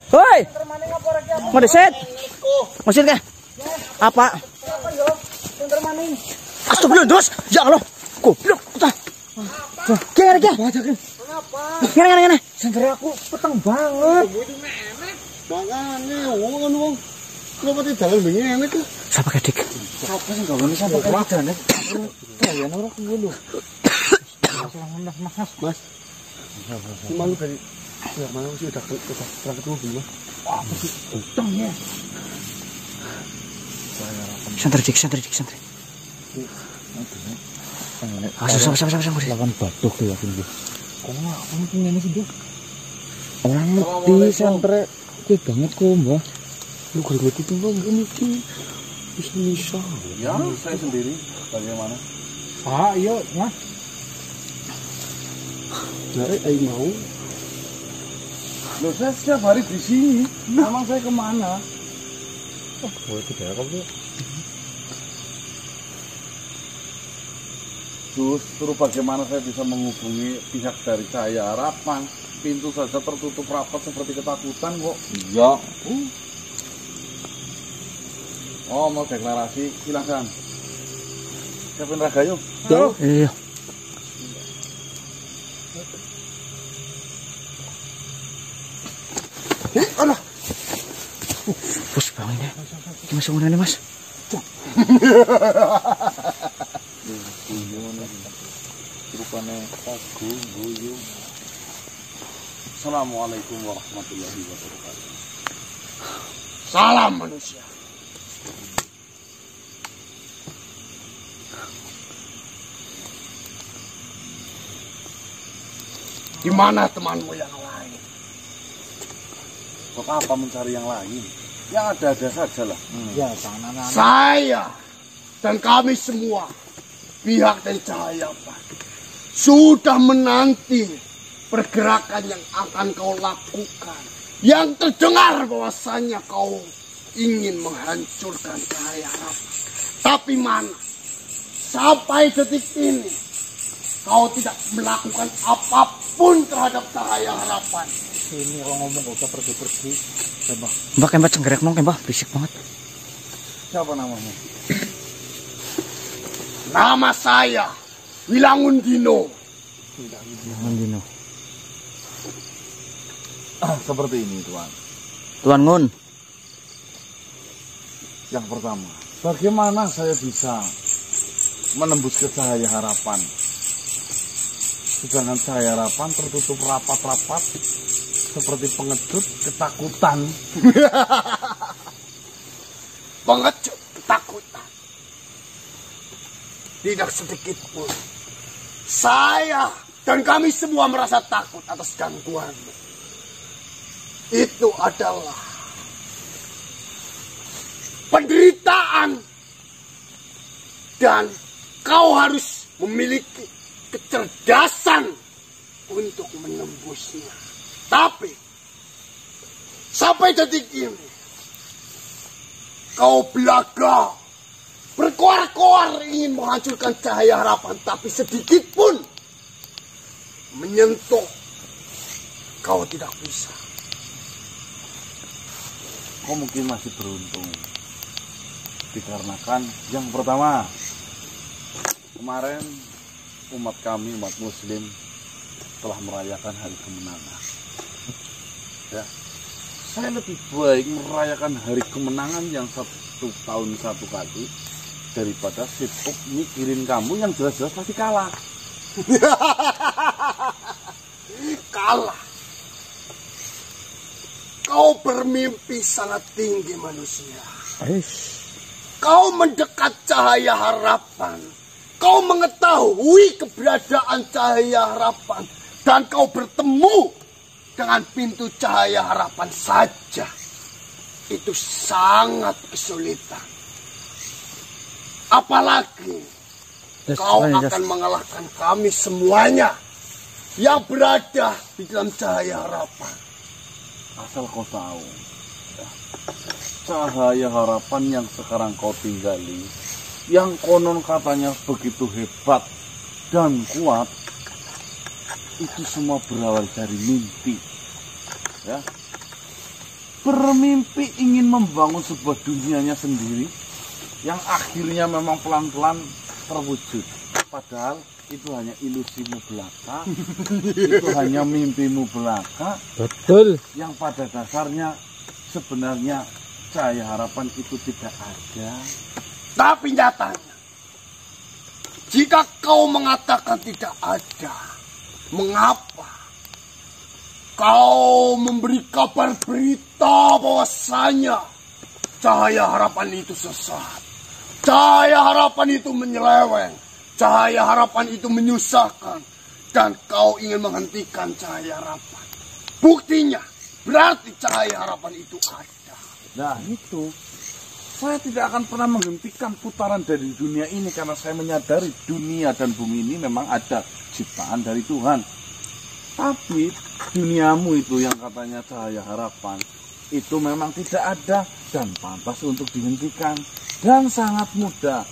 Hoi. Mau deset? Mesin kah? Apa? Astagfirullah, dos. Ya Allah. Goblok. Gimana? Gimana? Senter aku peteng banget. Makane wong. Kenapa di dalan begini tuh? Siapa kedik? Apa sih enggak bisa sampai kayak ya ora ngono. Mas. Gimana dari ya mana sih udah berangkat dulu belum? Apa sih? Utang ya. Santai. Sama. Lawan batuk ya aku. Kok apa mungkin ini sih, Dok? Orang ngerti santre kuwi banget kok, Mbah. Lu ngerti itu mungkin bisa. Ya, saya sendiri bagaimana? Iya, Mas. Dari aing mau. Loh, saya setiap hari di sini. Emang saya kemana? Oh, itu daerah kok, Dok. Justru bagaimana saya bisa menghubungi pihak dari Cahaya Harapan? Pintu saja tertutup rapat seperti ketakutan kok. Iya. Oh, mau deklarasi, silakan. Siapin raga yuk. Iya. Alah. Bos bang ini. Masuk mana nih, Mas? Rupanya kagu guyu. Assalamualaikum warahmatullahi wabarakatuh. Salam manusia. Di mana temanmu yang lain? Kok apa mencari yang lain? Ya ada-ada saja lah. Ya, sana-sana. Saya dan kami semua pihak dari Cahaya sudah menanti pergerakan yang akan kau lakukan. Yang terdengar bahwasanya kau ingin menghancurkan Cahaya Harapan. Tapi mana? Sampai detik ini kau tidak melakukan apapun terhadap Cahaya Harapan. Ini kalau ngomong gak usah pergi-pergi. Coba. Mbak kembak cenggerek nong kembak berisik banget. Siapa namamu? Nama saya Wilangun Dino. Jangan Dino. Seperti ini, Tuan. Tuan Ngun. Yang pertama, bagaimana saya bisa menembus ke Cahaya Harapan? Sedangkan Cahaya Harapan tertutup rapat-rapat seperti pengecut ketakutan. Pengecut ketakutan. Tidak sedikit pun saya dan kami semua merasa takut atas gangguan. Itu adalah penderitaan dan kau harus memiliki kecerdasan untuk menembusnya. Tapi sampai detik ini kau belaga berkoar-koar ingin menghancurkan Cahaya Harapan, tapi sedikit pun menyentuh kau tidak bisa. Kau mungkin masih beruntung dikarenakan yang pertama, kemarin umat kami, umat muslim telah merayakan hari kemenangan. Ya, saya lebih baik merayakan hari kemenangan yang 1 tahun 1 kali daripada sibuk mikirin kamu yang jelas-jelas pasti kalah. Kalah. Kau bermimpi sangat tinggi manusia. Kau mendekat Cahaya Harapan. Kau mengetahui keberadaan Cahaya Harapan. Dan kau bertemu dengan pintu Cahaya Harapan saja. Itu sangat kesulitan. Apalagi kau akan mengalahkan kami semuanya yang berada di dalam Cahaya Harapan. Asal kau tahu, ya, Cahaya Harapan yang sekarang kau tinggali, yang konon katanya begitu hebat dan kuat, itu semua berawal dari mimpi. Ya, bermimpi ingin membangun sebuah dunianya sendiri yang akhirnya memang pelan-pelan terwujud. Padahal itu hanya ilusimu belaka, itu hanya mimpimu belaka. Betul. Yang pada dasarnya sebenarnya cahaya harapan itu tidak ada. Tapi nyatanya, jika kau mengatakan tidak ada, mengapa kau memberi kabar berita bahwasanya cahaya harapan itu sesat? Cahaya harapan itu menyeleweng. Cahaya harapan itu menyusahkan. Dan kau ingin menghentikan cahaya harapan. Buktinya, berarti cahaya harapan itu ada. Nah itu, saya tidak akan pernah menghentikan putaran dari dunia ini karena saya menyadari dunia dan bumi ini memang ada ciptaan dari Tuhan. Tapi duniamu itu yang katanya cahaya harapan itu memang tidak ada dan pantas untuk dihentikan dan sangat mudah.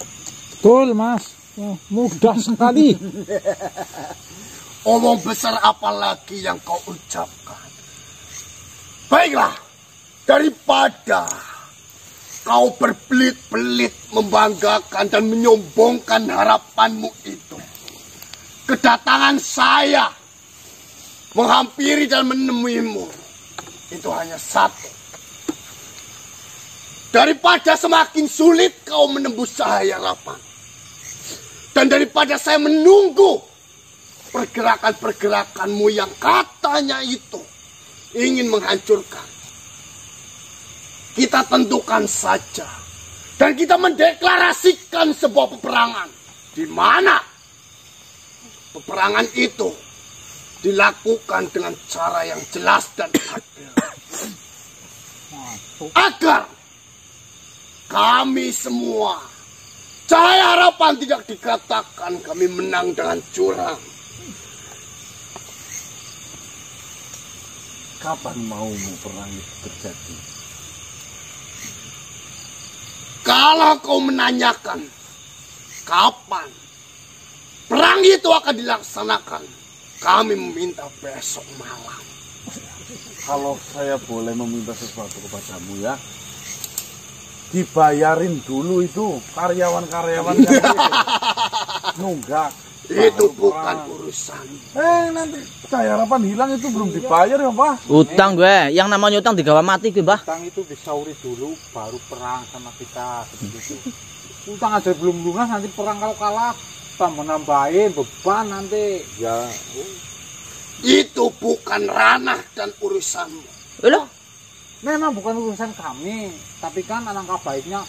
Betul, Mas. Oh, mudah sekali. Omong besar apa lagi yang kau ucapkan? Baiklah, daripada kau berbelit-belit membanggakan dan menyombongkan harapanmu itu, kedatangan saya menghampiri dan menemuimu itu hanya satu. Daripada semakin sulit kau menembus cahaya harapan, dan daripada saya menunggu pergerakan-pergerakanmu yang katanya itu ingin menghancurkan, kita tentukan saja dan kita mendeklarasikan sebuah peperangan di mana peperangan itu dilakukan dengan cara yang jelas dan adil, agar kami semua cahaya harapan tidak dikatakan kami menang dengan curang. Kapan maumu perang itu terjadi? Kalau kau menanyakan kapan perang itu akan dilaksanakan, kami meminta besok malam. Kalau saya boleh meminta sesuatu kepadamu ya, dibayarin dulu itu karyawan-karyawan yang nunggak. Itu bukan urusan. Nanti cahaya harapan hilang itu belum dibayar ya Pak. Utang gue, yang namanya utang digawa mati gue, Mbah. Utang itu disauri dulu, baru perang sama kita. Seperti itu. Utang aja belum lunas, nanti perang kalau kalah, tambah nambahin beban nanti. Ya. Itu bukan ranah dan urusanmu. Loh, Memang bukan urusan kami, tapi kan alangkah baiknya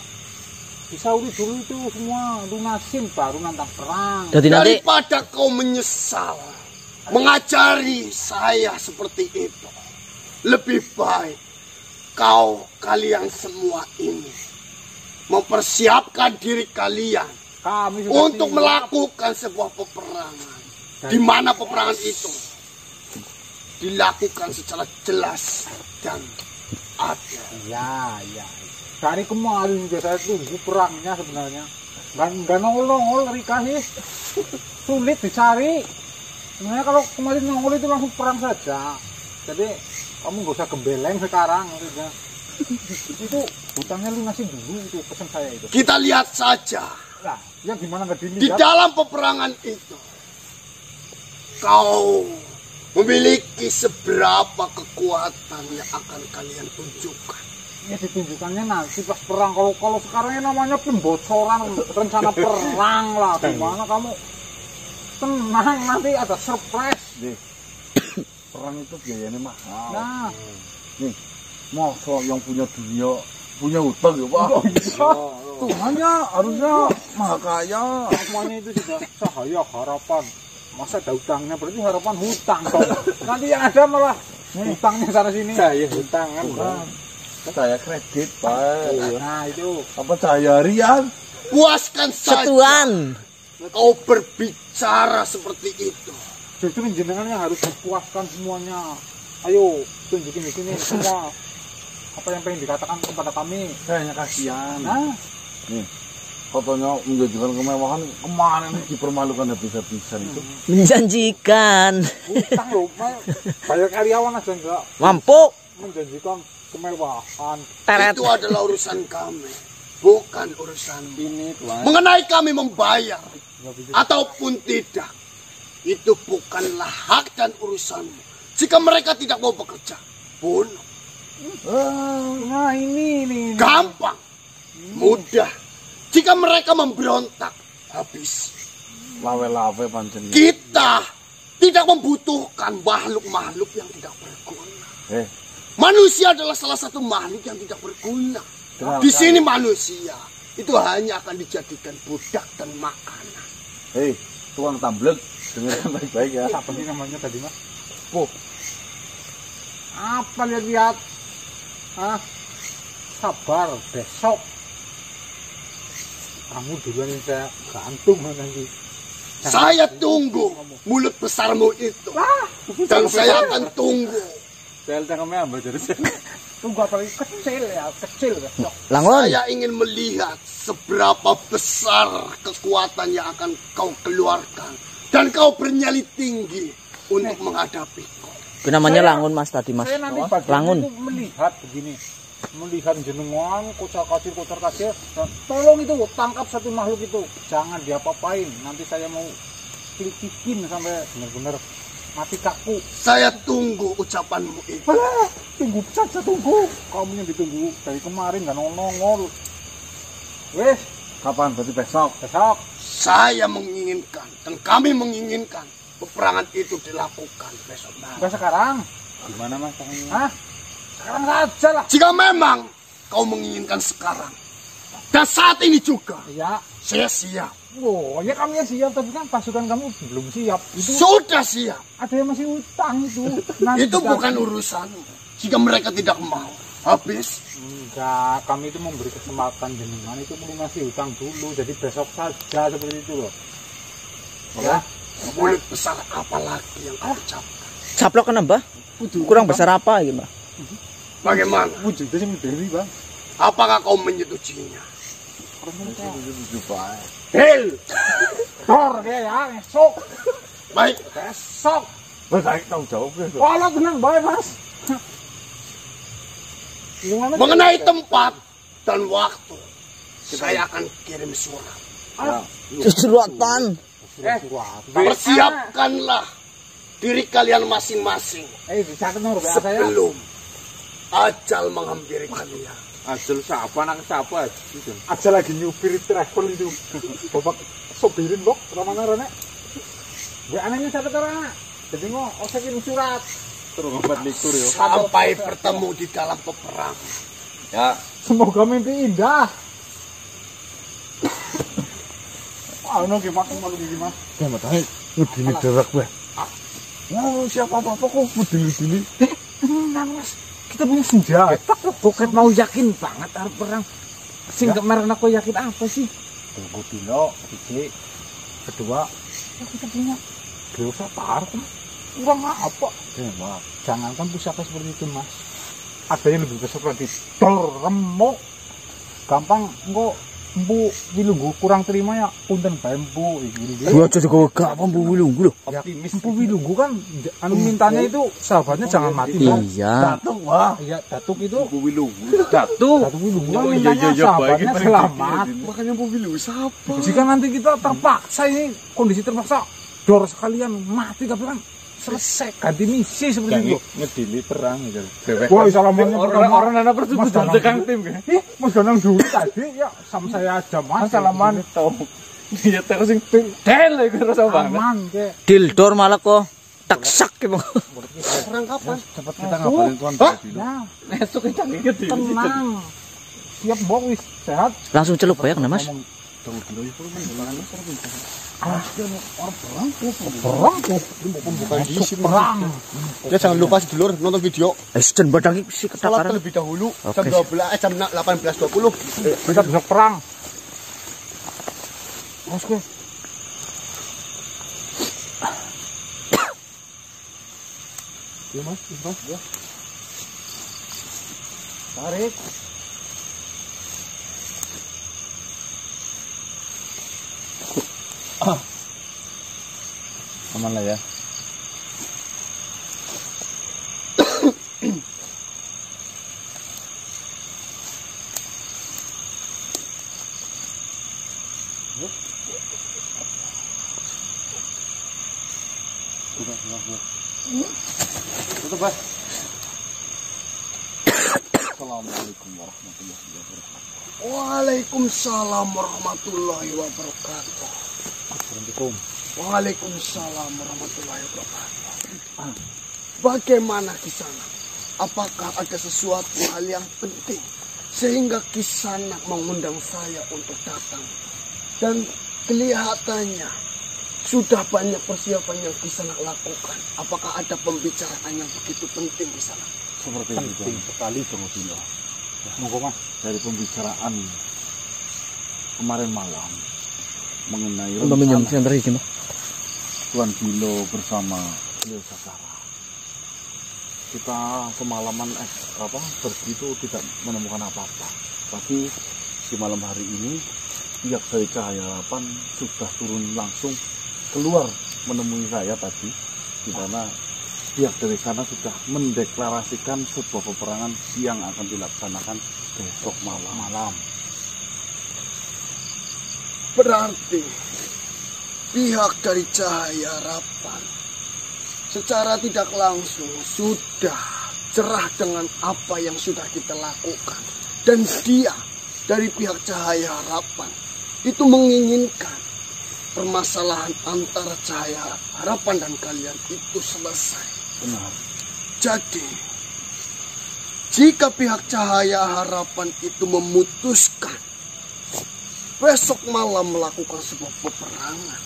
disauri dulu itu semua, lunasin baru nantang perang. jadi nanti Daripada kau menyesal mengajari saya seperti itu, lebih baik kalian semua ini mempersiapkan diri kalian Kami sudah untuk siap. melakukan sebuah peperangan, di mana peperangan itu dilakukan secara jelas dan adil. Ya. Dari kemarin juga saya tunggu perangnya sebenarnya. Nggak nongol Rika sih. Sulit dicari. Sebenarnya kalau kemarin nongol itu langsung perang saja. Jadi kamu nggak usah gembeleng sekarang. Maksudnya. Itu hutangnya lunasin dulu itu pesan saya itu. Kita lihat saja Nah, yang gimana nggak di dilihat? dalam peperangan itu kau memiliki seberapa kekuatan yang akan kalian tunjukkan. Ya ditunjukkannya nanti pas perang. Kalau sekarang namanya pembocoran rencana perang lah. Gimana kamu tenang, nanti ada surprise. Deh, perang itu biayanya mahal. Nah, Nih, masa yang punya dunia punya hutang ya Pak? Tuhannya harusnya maha kaya. semuanya itu sudah cahaya harapan. Masa ada hutangnya, berarti harapan hutang dong. Nanti yang ada malah hutangnya sana sini. Saya hutang kan. Saya kredit Pak. Nah itu. Apa cahaya harian? Puaskan saja setuan. kau berbicara seperti itu. Justru jenengan yang harus dipuaskan semuanya. Ayo tunjukin di sini semua apa yang pengen dikatakan kepada kami. Kayaknya kasihan. Nah, Nih, fotonya menunjukkan kemewahan kemarin dipermalukan habis-habisan itu. Menjanjikan. hutang loh, bayar karyawan aja enggak Mampu. menjanjikan kemewahan. Teret. Itu adalah urusan kami, bukan urusan Ini Tuan. mengenai kami membayar ataupun tidak. Itu bukanlah hak dan urusanmu. Jika mereka tidak mau bekerja, bunuh. Nah ini. Gampang, mudah. Jika mereka memberontak, habis. Lawe-lawe pancen. Kita tidak membutuhkan makhluk-makhluk yang tidak berguna. Eh, Manusia adalah salah satu makhluk yang tidak berguna. Di sini manusia itu hanya akan dijadikan budak dan makanan. hei, Tuan Tamblek, dengarkan baik-baik ya. Apa sih namanya tadi mas? Apa lihat? Sabar, besok. Kamu duluan yang saya gantung nanti. Saya tunggu mulut besarmu itu. Dan saya akan tunggu. Saya cangkemnya ambil dari saya. Tunggu apa lagi? Kecil besok. Langon. Saya ingin melihat seberapa besar kekuatan yang akan kau keluarkan. Dan kau bernyali tinggi untuk menghadapiku. Itu namanya langun mas tadi mas. Saya nanti pagi Langun. itu melihat begini. Melihat jenengan, kocar kacir. Tolong itu tangkap satu makhluk itu. Jangan diapa-apain. Nanti saya mau kelikikin sampai benar-benar mati kaku. Saya tunggu ucapanmu itu. Alah, tunggu saja tunggu. Kamu yang ditunggu dari kemarin nggak nongol. Wes, Kapan? Berarti besok. besok. Saya menginginkan dan kami menginginkan peperangan itu dilakukan besok malam. Enggak sekarang. Gimana mas? Hah? Sekarang saja lah. Jika memang kau menginginkan sekarang dan saat ini juga, Ya. saya siap. Oh, ya kami yang siap, tapi kan pasukan kamu belum siap. Itu Sudah siap. ada yang masih utang itu. Nanti Itu kita- bukan urusanmu. Jika mereka tidak mau, habis. Enggak, kami itu memberi kesempatan jenengan itu melunasi hutang dulu. Jadi besok saja seperti itu loh. Ya. Mulut besar apa lagi yang kau ucapkan? Caplok kan mbah? Kurang besar apa gitu mbah? Bagaimana? Wujudnya sih dari bang. Apakah kau menyetujuinya? Hel, Dor ya, esok, Baik, besok. Baik, tanggung jawab ya. Kalau tenang baik mas. Gimana? mengenai tempat dan waktu, saya akan kirim surat. Surutan. Persiapkanlah diri kalian masing-masing Dicatat nomor WA saya. sebelum ajal menghampiri kalian. Ajel siapa? Anak siapa? Aja lagi nyupir travel itu. Bapak sopirin bok, ramana rene. WA anaknya catat orang. Jadi mau saya kirim surat. Terus ngombat likur ya. Sampai bertemu di dalam peperangan. Ya, Semoga mimpi indah. Ano gimana malu gimana? ya matahari. Udini derak gue. Oh, siapa apa kok udini. Tenang mas, kita punya senjata. Bukan mau yakin banget harus perang. Sing kemarin aku yakin apa sih? Tunggu dulu, Cici. Kedua, kita punya Gyosa Park. Kurang apa? Maaf. Jangankan pusaka seperti itu mas. Ada yang lebih besar lagi. Dor, remuk. Gampang, enggak. Empu wilunggu kurang terima ya. Punten bae empu. Gua aja juga gak apa bu wilunggu loh. Optimis. Empu wilunggu kan, anu mintanya itu sahabatnya jangan mati. Bang. Iya. Datuk wah. Iya, datuk itu. Buwilu. Datuk. Datuk wilunggu kan Oh, mintanya iya, sahabatnya baik. selamat. Makanya Buwilu siapa? Jika nanti kita terpaksa ini, kondisi terpaksa, dor sekalian mati tapi kan selesai ganti misi seperti itu. Ngedili perang gitu. Wah, salamannya Orang anak Mas persetujuan Danang tekan dulu. tim kan. Ih, Mas Danang dulu tadi ya sama saya aja mas. Salaman tau. Iya terus sing del iku rasa banget. Aman ke. Dildor malah kok taksak gitu. Perang kapan? Cepat kita ngabarin tuan dulu. Ya, Esuk kita ngedili. tenang. Siap bok wis sehat. Langsung celup banyak nah mas. Tunggu dulu itu perang. Perang tuh. Bukan di sini. Perang. Ya jangan lupa sedulur nonton video. Isten badangi si Sholat ketakaran. terlebih dahulu Oke. jam 12 jam 18.20. Kita bisa perang. Oke. Ya mas, ya. Tarik. Aman lah ya. Tutup, Bas. Assalamualaikum warahmatullahi wabarakatuh. Waalaikumsalam warahmatullahi wabarakatuh. Waalaikumsalam warahmatullahi wabarakatuh. Bagaimana Kisanak? Apakah ada sesuatu hal yang penting sehingga Kisanak mengundang saya untuk datang? Dan kelihatannya sudah banyak persiapan yang Kisanak lakukan. Apakah ada pembicaraan yang begitu penting Kisanak? Seperti itu. Penting sekali Tunggu. Monggo Mas, dari pembicaraan kemarin malam mengenai rencana Tuan Gilo bersama Leo Satara. Kita semalaman pergi itu tidak menemukan apa-apa. Tapi di malam hari ini pihak dari Cahaya Harapan sudah turun langsung keluar menemui saya tadi, di mana pihak dari sana sudah mendeklarasikan sebuah peperangan yang akan dilaksanakan besok malam. Berarti pihak dari Cahaya Harapan secara tidak langsung sudah cerah dengan apa yang sudah kita lakukan. Dan dia dari pihak Cahaya Harapan itu menginginkan permasalahan antara Cahaya Harapan dan kalian itu selesai. Benar. Jadi, jika pihak Cahaya Harapan itu memutuskan besok malam melakukan sebuah peperangan,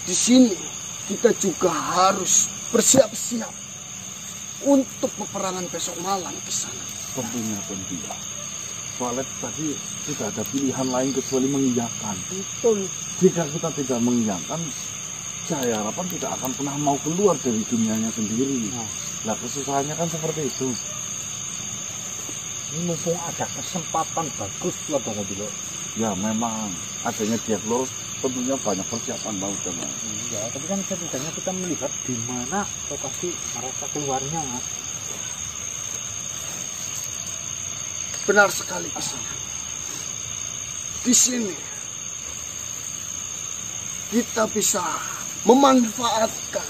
di sini kita juga harus bersiap-siap untuk peperangan besok malam di sana. Tentunya. Soalnya tadi tidak ada pilihan lain kecuali mengiyakan. Betul. Jika kita tidak mengiyakan, Cahaya Harapan tidak akan pernah mau keluar dari dunianya sendiri. Nah, kesusahannya kan seperti itu. Ini mumpung ada kesempatan bagus buat Tunggu dulu. Ya memang adanya dia keluar tentunya banyak persiapan mau teman. Ya, tapi kan setidaknya kita melihat di mana lokasi mereka keluarnya, Mas. Benar sekali Kisanak. Di sini kita bisa memanfaatkan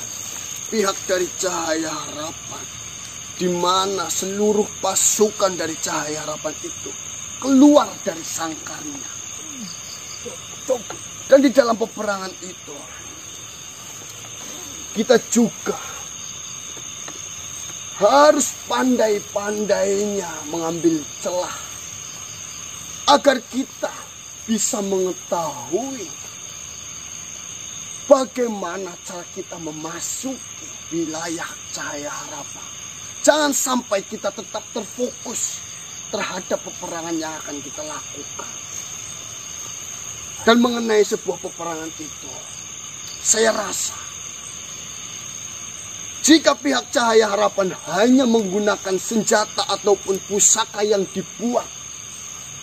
pihak dari Cahaya Harapan, di mana seluruh pasukan dari Cahaya Harapan itu keluar dari sangkarnya. Dan di dalam peperangan itu kita juga harus pandai-pandainya mengambil celah agar kita bisa mengetahui bagaimana cara kita memasuki wilayah Cahaya Harapan. Jangan sampai kita tetap terfokus terhadap peperangan yang akan kita lakukan. Dan mengenai sebuah peperangan itu, saya rasa jika pihak Cahaya Harapan hanya menggunakan senjata ataupun pusaka yang dibuat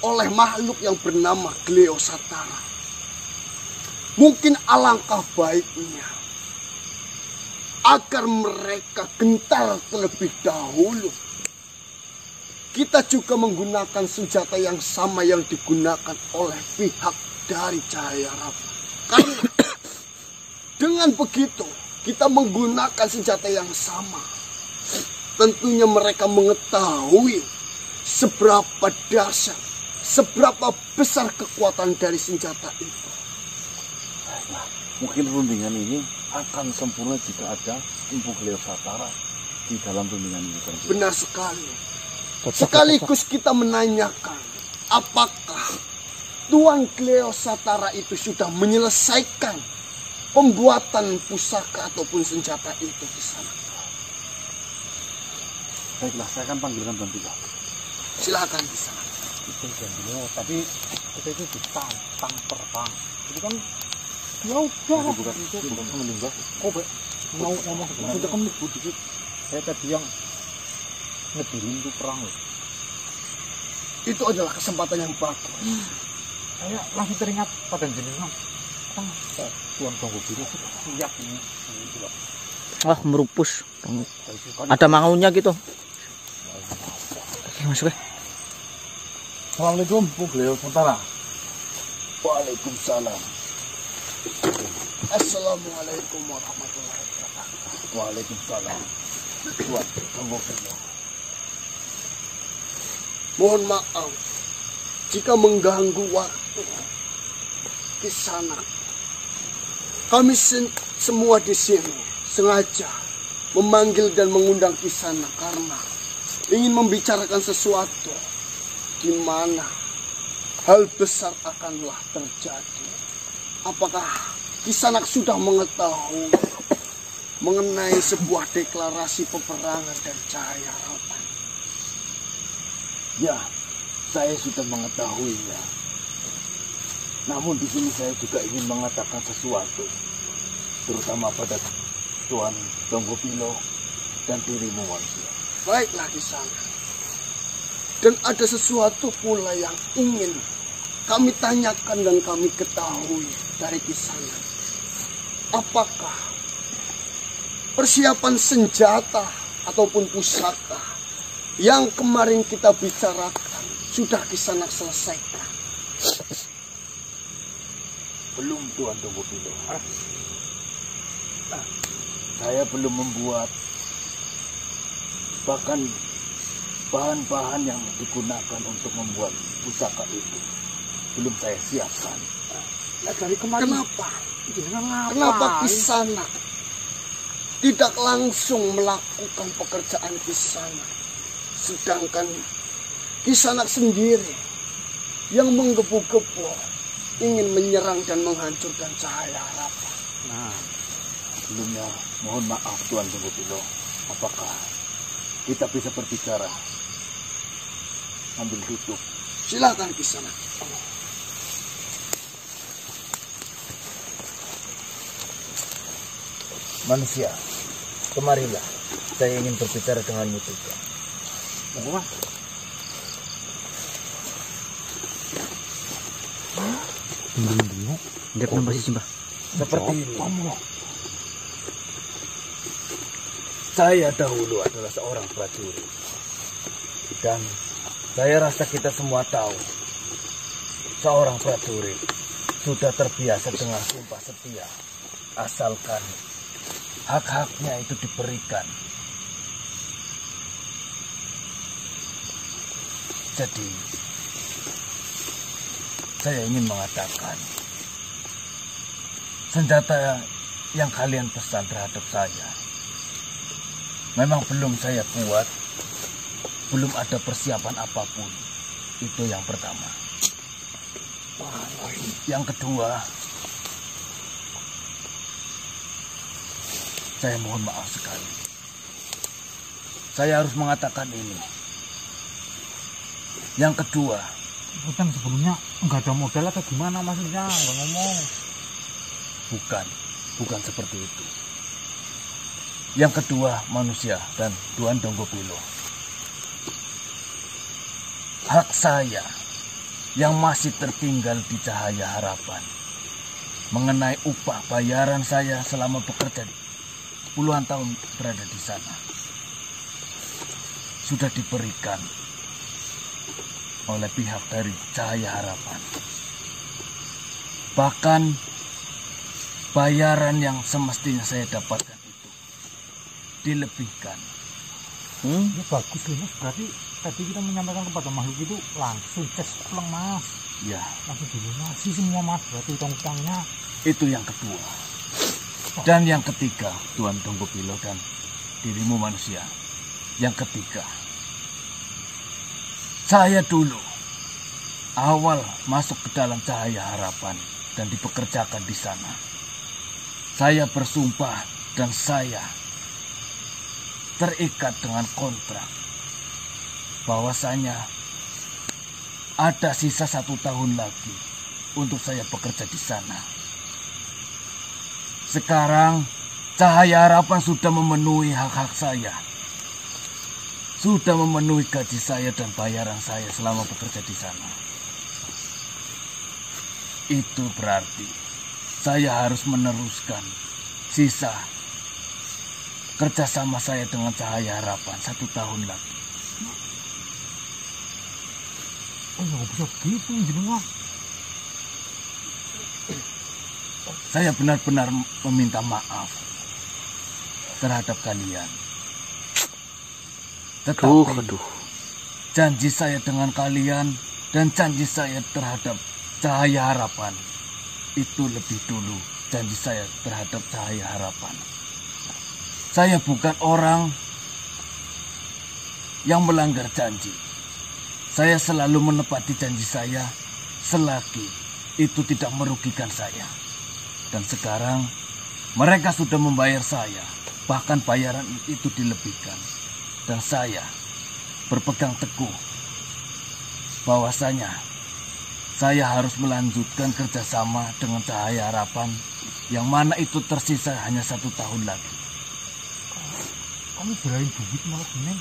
oleh makhluk yang bernama Leo Satara, mungkin alangkah baiknya agar mereka gentar terlebih dahulu. Kita juga menggunakan senjata yang sama yang digunakan oleh pihak dari Cahaya Harapan. Karena dengan begitu kita menggunakan senjata yang sama, tentunya mereka mengetahui seberapa dahsyat, seberapa besar kekuatan dari senjata itu. Mungkin rundingan ini akan sempurna jika ada Empu Leo Satara di dalam rundingan ini. Benar sekali. Sekaligus kita menanyakan, apakah Tuan Leo Satara itu sudah menyelesaikan pembuatan pusaka ataupun senjata itu di sana? Baiklah, saya akan panggilkan Tuan Gilo. Silakan di sana. Itu Tuan Gilo, tapi kita itu ditantang perang. Itu kan ya udah itu meninggal. Oh, mau ngomong sudah kamu dikit. Saya tadi yang ngedirin itu perang loh. Itu adalah kesempatan yang bagus. Saya langsung teringat pada jenengan. Tuan Tunggu Biru siap ini. Wah, merupus. Ada maunya gitu. Masuk ya. Assalamualaikum, Empu Leo Satara. Waalaikumsalam. Assalamualaikum warahmatullahi wabarakatuh. Waalaikumsalam. Tuan Donggopilo. Mohon maaf jika mengganggu waktu Kisanak. Kami semua di sini sengaja memanggil dan mengundang Kisanak karena ingin membicarakan sesuatu di mana hal besar akanlah terjadi. Apakah Kisanak sudah mengetahui mengenai sebuah deklarasi peperangan dan cahaya harapan? Ya, saya sudah mengetahuinya. Namun di sini saya juga ingin mengatakan sesuatu, terutama pada Tuan Donggopilo dan dirimu manusia. Baiklah Kisanak. Dan ada sesuatu pula yang ingin kami tanyakan dan kami ketahui dari Kisanak. Apakah persiapan senjata ataupun pusaka yang kemarin kita bicarakan sudah Kisanak selesaikan? Belum, Tuan Donggopilo. Saya belum membuat, bahkan bahan-bahan yang digunakan untuk membuat pusaka itu belum saya siapkan. Nah, dari kemarin Kenapa Kisanak tidak langsung melakukan pekerjaan Kisanak, sedangkan Kisanak sendiri yang menggebu-gebu ingin menyerang dan menghancurkan cahaya harapan? Nah, Sebelumnya mohon maaf Tuan Donggopilo. Apakah kita bisa berbicara sambil duduk? Silakan Kisanak. Manusia, kemarilah. Saya ingin berbicara denganmu juga. monggo Mas. Lihat nambah si Simbah. Seperti ini. Saya dahulu adalah seorang prajurit. Dan saya rasa kita semua tahu, seorang prajurit sudah terbiasa dengan sumpah setia, asalkan hak-haknya itu diberikan. Jadi, saya ingin mengatakan, senjata yang kalian pesan terhadap saya memang belum saya buat, belum ada persiapan apapun. Itu yang pertama. Yang kedua, saya mohon maaf sekali. Saya harus mengatakan ini. Yang kedua, Bukan sebelumnya nggak ada modal atau gimana maksudnya? Nggak ngomong. bukan seperti itu. Yang kedua, manusia dan Tuan Donggopilo. Hak saya yang masih tertinggal di cahaya harapan mengenai upah bayaran saya selama bekerja puluhan tahun berada di sana sudah diberikan oleh pihak dari cahaya harapan. Bahkan bayaran yang semestinya saya dapatkan itu dilebihkan. Ya bagus loh Mas. Berarti tadi kita menyampaikan kepada makhluk itu langsung cash pulang Mas. Ya, Langsung dilunasi semua Mas. Berarti utang-utangnya. itu yang kedua. Dan yang ketiga, Tuan Donggopilo dan dirimu manusia. Yang ketiga, saya dulu awal masuk ke dalam cahaya harapan dan dipekerjakan di sana. Saya bersumpah dan saya terikat dengan kontrak bahwasanya ada sisa 1 tahun lagi untuk saya bekerja di sana. Sekarang cahaya harapan sudah memenuhi hak-hak saya. Sudah memenuhi gaji saya dan bayaran saya selama bekerja di sana. Itu berarti saya harus meneruskan sisa kerjasama saya dengan cahaya harapan 1 tahun lagi. Oh nggak bisa gitu jenengan. saya benar-benar meminta maaf terhadap kalian. Tetapi janji saya dengan kalian dan janji saya terhadap Cahaya Harapan itu lebih dulu janji saya terhadap Cahaya Harapan. Saya bukan orang yang melanggar janji. Saya selalu menepati janji saya selagi itu tidak merugikan saya. Dan sekarang mereka sudah membayar saya, bahkan bayaran itu dilebihkan. Dan saya berpegang teguh bahwasanya saya harus melanjutkan kerjasama dengan Cahaya Harapan, yang mana itu tersisa hanya 1 tahun lagi. Kamu belain duit malah ini?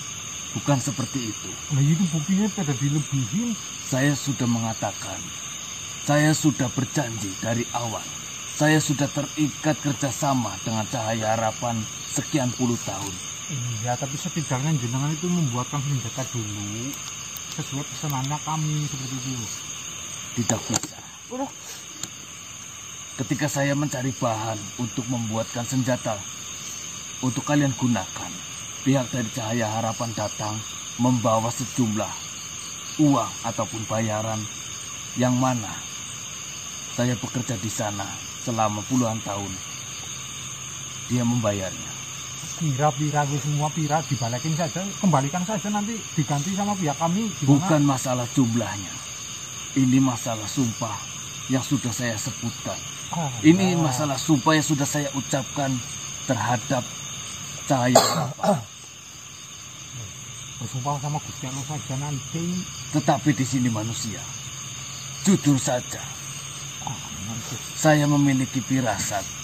Bukan seperti itu. Nah itu buktinya pada dilebihin. Saya sudah mengatakan, saya sudah berjanji dari awal. Saya sudah terikat kerjasama dengan Cahaya Harapan sekian puluh tahun. Iya, tapi setidaknya jenengan itu membuatkan senjata dulu sesuai pesanannya kami seperti itu. Tidak bisa. Ketika saya mencari bahan untuk membuatkan senjata untuk kalian gunakan, pihak dari Cahaya Harapan datang membawa sejumlah uang ataupun bayaran yang mana saya bekerja di sana selama puluhan tahun. Dia membayarnya. Pira semua pira dibalikin saja, kembalikan saja, nanti diganti sama pihak kami. Gimana? Bukan masalah jumlahnya. Ini masalah sumpah yang sudah saya sebutkan. Ini masalah sumpah yang sudah saya ucapkan terhadap Cahaya Harapan. Bersumpah sama Gusti Allah saja nanti. Tetapi di sini manusia. Jujur saja, saya memiliki firasat.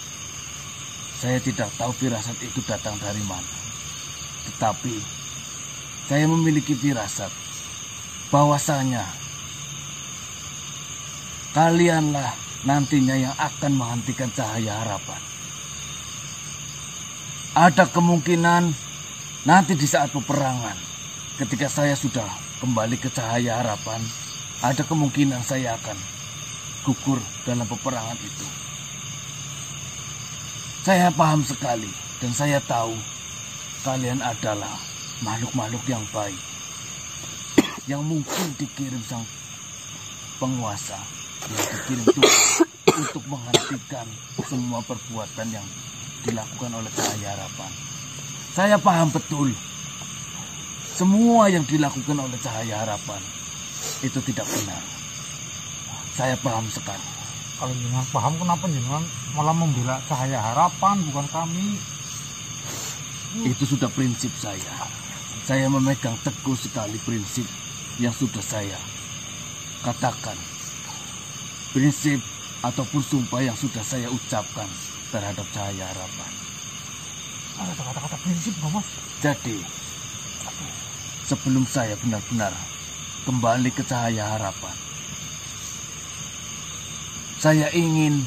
Saya tidak tahu firasat itu datang dari mana. Tetapi saya memiliki firasat bahwasanya kalianlah nantinya yang akan menghentikan Cahaya Harapan. Ada kemungkinan nanti di saat peperangan, ketika saya sudah kembali ke Cahaya Harapan, ada kemungkinan saya akan gugur dalam peperangan itu. Saya paham sekali dan saya tahu kalian adalah makhluk-makhluk yang baik, yang mungkin dikirim sang penguasa, yang dikirim Tuhan untuk menghentikan semua perbuatan yang dilakukan oleh Cahaya Harapan. Saya paham betul semua yang dilakukan oleh Cahaya Harapan itu tidak benar. Saya paham sekali. Kalau jenengan paham, kenapa jenengan malah membela Cahaya Harapan, bukan kami? Itu sudah prinsip saya. Saya memegang teguh sekali prinsip yang sudah saya katakan. Prinsip ataupun sumpah yang sudah saya ucapkan terhadap Cahaya Harapan. Ada kata-kata prinsip, Mas. Jadi, sebelum saya benar-benar kembali ke Cahaya Harapan, saya ingin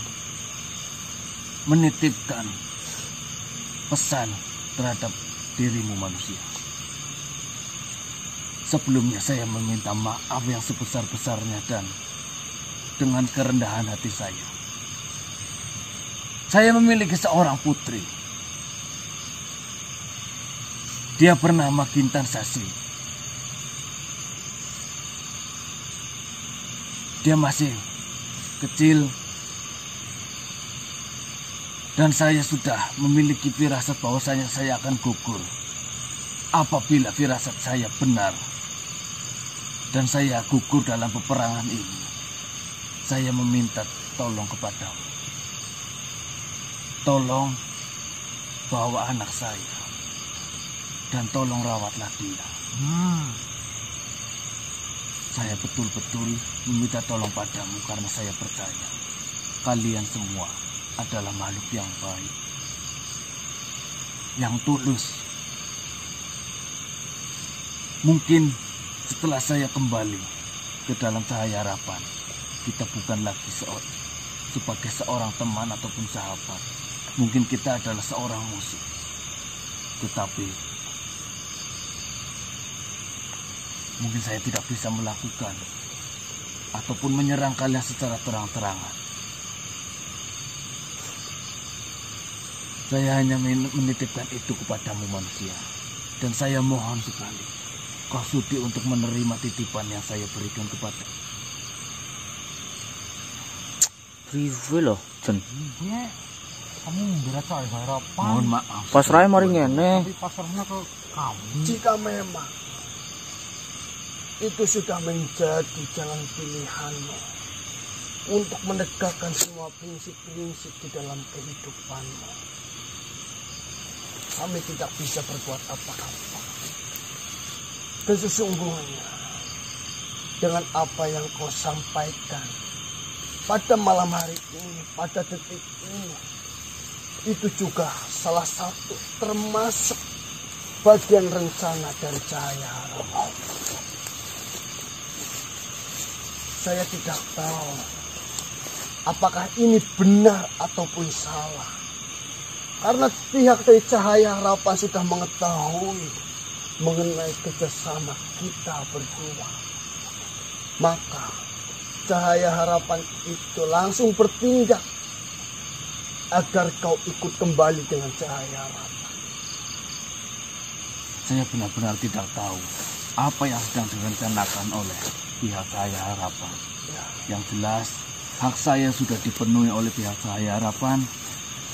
menitipkan pesan terhadap dirimu manusia. Sebelumnya saya meminta maaf yang sebesar-besarnya dan dengan kerendahan hati saya. Saya memiliki seorang putri. Dia bernama Kintan Sasi. Dia masih kecil dan saya sudah memiliki firasat bahwasanya saya akan gugur apabila firasat saya benar dan saya gugur dalam peperangan ini. Saya meminta tolong kepadamu, tolong bawa anak saya dan tolong rawatlah dia. Saya betul-betul meminta tolong padamu karena saya percaya kalian semua adalah makhluk yang baik, yang tulus. Mungkin setelah saya kembali ke dalam Cahaya Harapan, kita bukan lagi sebagai seorang teman ataupun sahabat. Mungkin kita adalah seorang musuh. Tetapi mungkin saya tidak bisa melakukan ataupun menyerang kalian secara terang-terangan. Saya hanya menitipkan itu kepadamu manusia. Dan saya mohon sekali, kau sudi untuk menerima titipan yang saya berikan kepada. Priwe loh, Jen. Iya. Kamu berat cahaya harapan. Mohon maaf. Pasrahnya mari ngene. Tapi pasarnya ke kamu. Jika memang itu sudah menjadi jalan pilihanmu untuk menegakkan semua prinsip-prinsip di dalam kehidupanmu, kami tidak bisa berbuat apa-apa. Dan sesungguhnya dengan apa yang kau sampaikan pada malam hari ini, pada detik ini, itu juga salah satu termasuk bagian rencana dari Cahaya Harapan. Saya tidak tahu apakah ini benar ataupun salah. Karena pihak dari Cahaya Harapan sudah mengetahui mengenai kerjasama kita berdua. Maka Cahaya Harapan itu langsung bertindak agar kau ikut kembali dengan Cahaya Harapan. Saya benar-benar tidak tahu apa yang sedang direncanakan oleh pihak Cahaya Harapan. Yang jelas, hak saya sudah dipenuhi oleh pihak Cahaya Harapan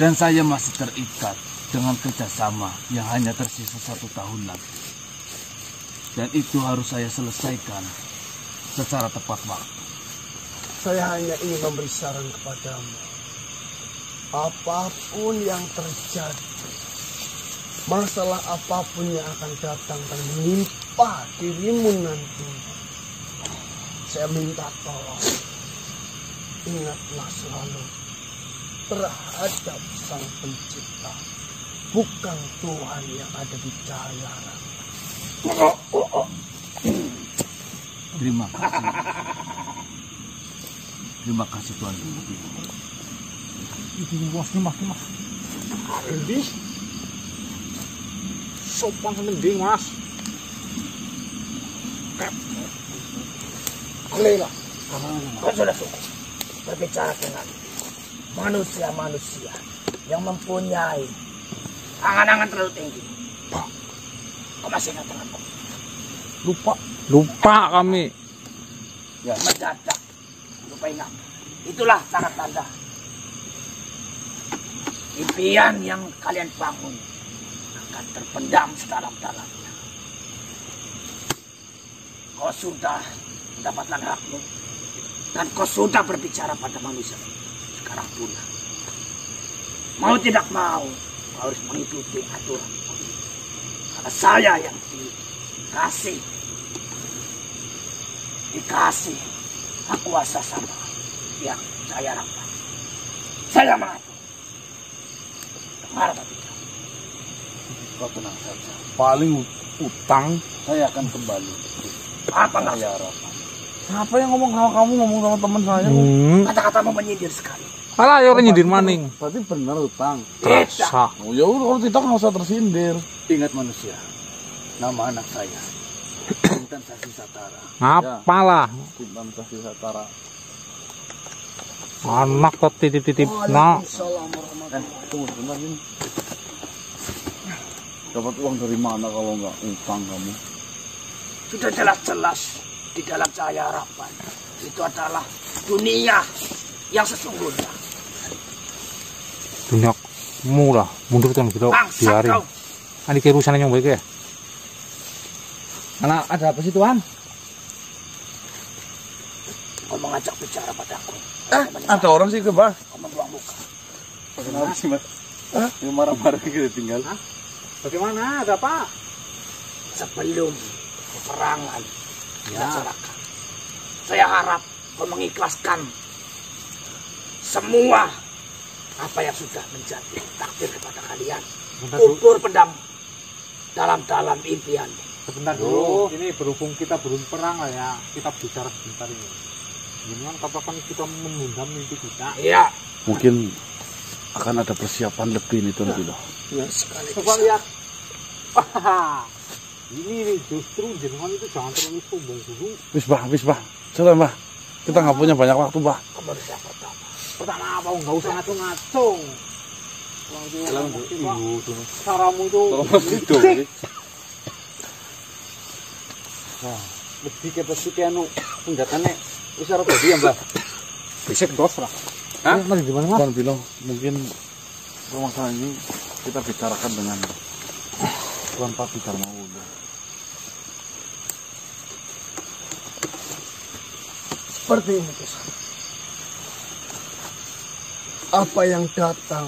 dan saya masih terikat dengan kerjasama yang hanya tersisa 1 tahun lagi. Dan itu harus saya selesaikan secara tepat waktu. Saya hanya ingin memberi saran kepadamu. Apapun yang terjadi, masalah apapun yang akan datang dan menimpa dirimu nanti, saya minta tolong, ingatlah selalu terhadap Sang Pencipta, bukan Tuhan yang ada di Cahaya Harapan. Terima kasih. Terima kasih Tuan. Itu mas. Ini sopan mending mas. Leila, kau sudah cukup berbicara dengan manusia-manusia yang mempunyai angan-angan terlalu tinggi. Kau masih ingat dengan aku? Lupa kami. Ya. Mendadak, lupa ingat. Itulah tanda-tanda impian yang kalian bangun akan terpendam sedalam-dalamnya. Kau sudah mendapatkan hakmu dan kau sudah berbicara pada manusia. Sekarang punah. Mau tidak mau, kau harus mengikuti aturan. Karena saya yang dikasih hak kuasa sama yang saya harapkan. Saya mengatur. Marah tidak. Kau tenang saja. Paling utang Saya akan kembali. Apa nggak? Cahaya Harapan. Siapa yang ngomong sama kamu, ngomong sama teman saya? Kata-katamu menyindir sekali. Alah, ya orang nyindir maning. Berarti benar utang. Terasa. Oh, ya udah, kalau tidak nggak usah tersindir. Ingat manusia. Nama anak saya. Intan Sasi Satara. Ngapalah. Simpan kasih satara. Anak kok titip-titip. Nah. Tunggu sebentar ini. Dapat uang dari mana kalau nggak utang kamu? Sudah jelas-jelas di dalam Cahaya Harapan itu adalah dunia yang sesungguhnya. Dunia murah. Mundur tuan kita Bangsa biarin. kau. Ini kerusakan yang baik ya. Anak, ada apa sih Tuhan? Kau mengajak bicara padaku. Ada orang sih ke bah. Kau membuang muka. Kenapa sih mas? Ini marah-marah gitu tinggal. Bagaimana? Ada apa? Sebelum peperangan dilaksanakan, saya harap kau mengikhlaskan semua apa yang sudah menjadi takdir kepada kalian. Kubur pendam dalam impian. Sebentar dulu. Ini berhubung kita belum perang lah ya. Kita bicara sebentar ini. Jangan katakan kita menunda mimpi kita. Iya. Mungkin akan ada persiapan lebih nih tuan gitu. Ya, sekali Coba lihat. Ini justru jenengan itu jangan terlalu sombong dulu. Wis bah. Jalan bah. Kita nggak punya banyak waktu bah. Kamu bisa pertama. Pertama apa? Nggak usah ngacung-ngacung. Caramu itu lebih ke pesik anu senjatane wis ora dadi ya, Mbah. Pesik dos lah. Hah? Mari gimana, Mas? Tuan bilang mungkin permasalahan ini kita bicarakan dengan Tuan Pati Darmawulo. Seperti ini, Kisan. Apa yang datang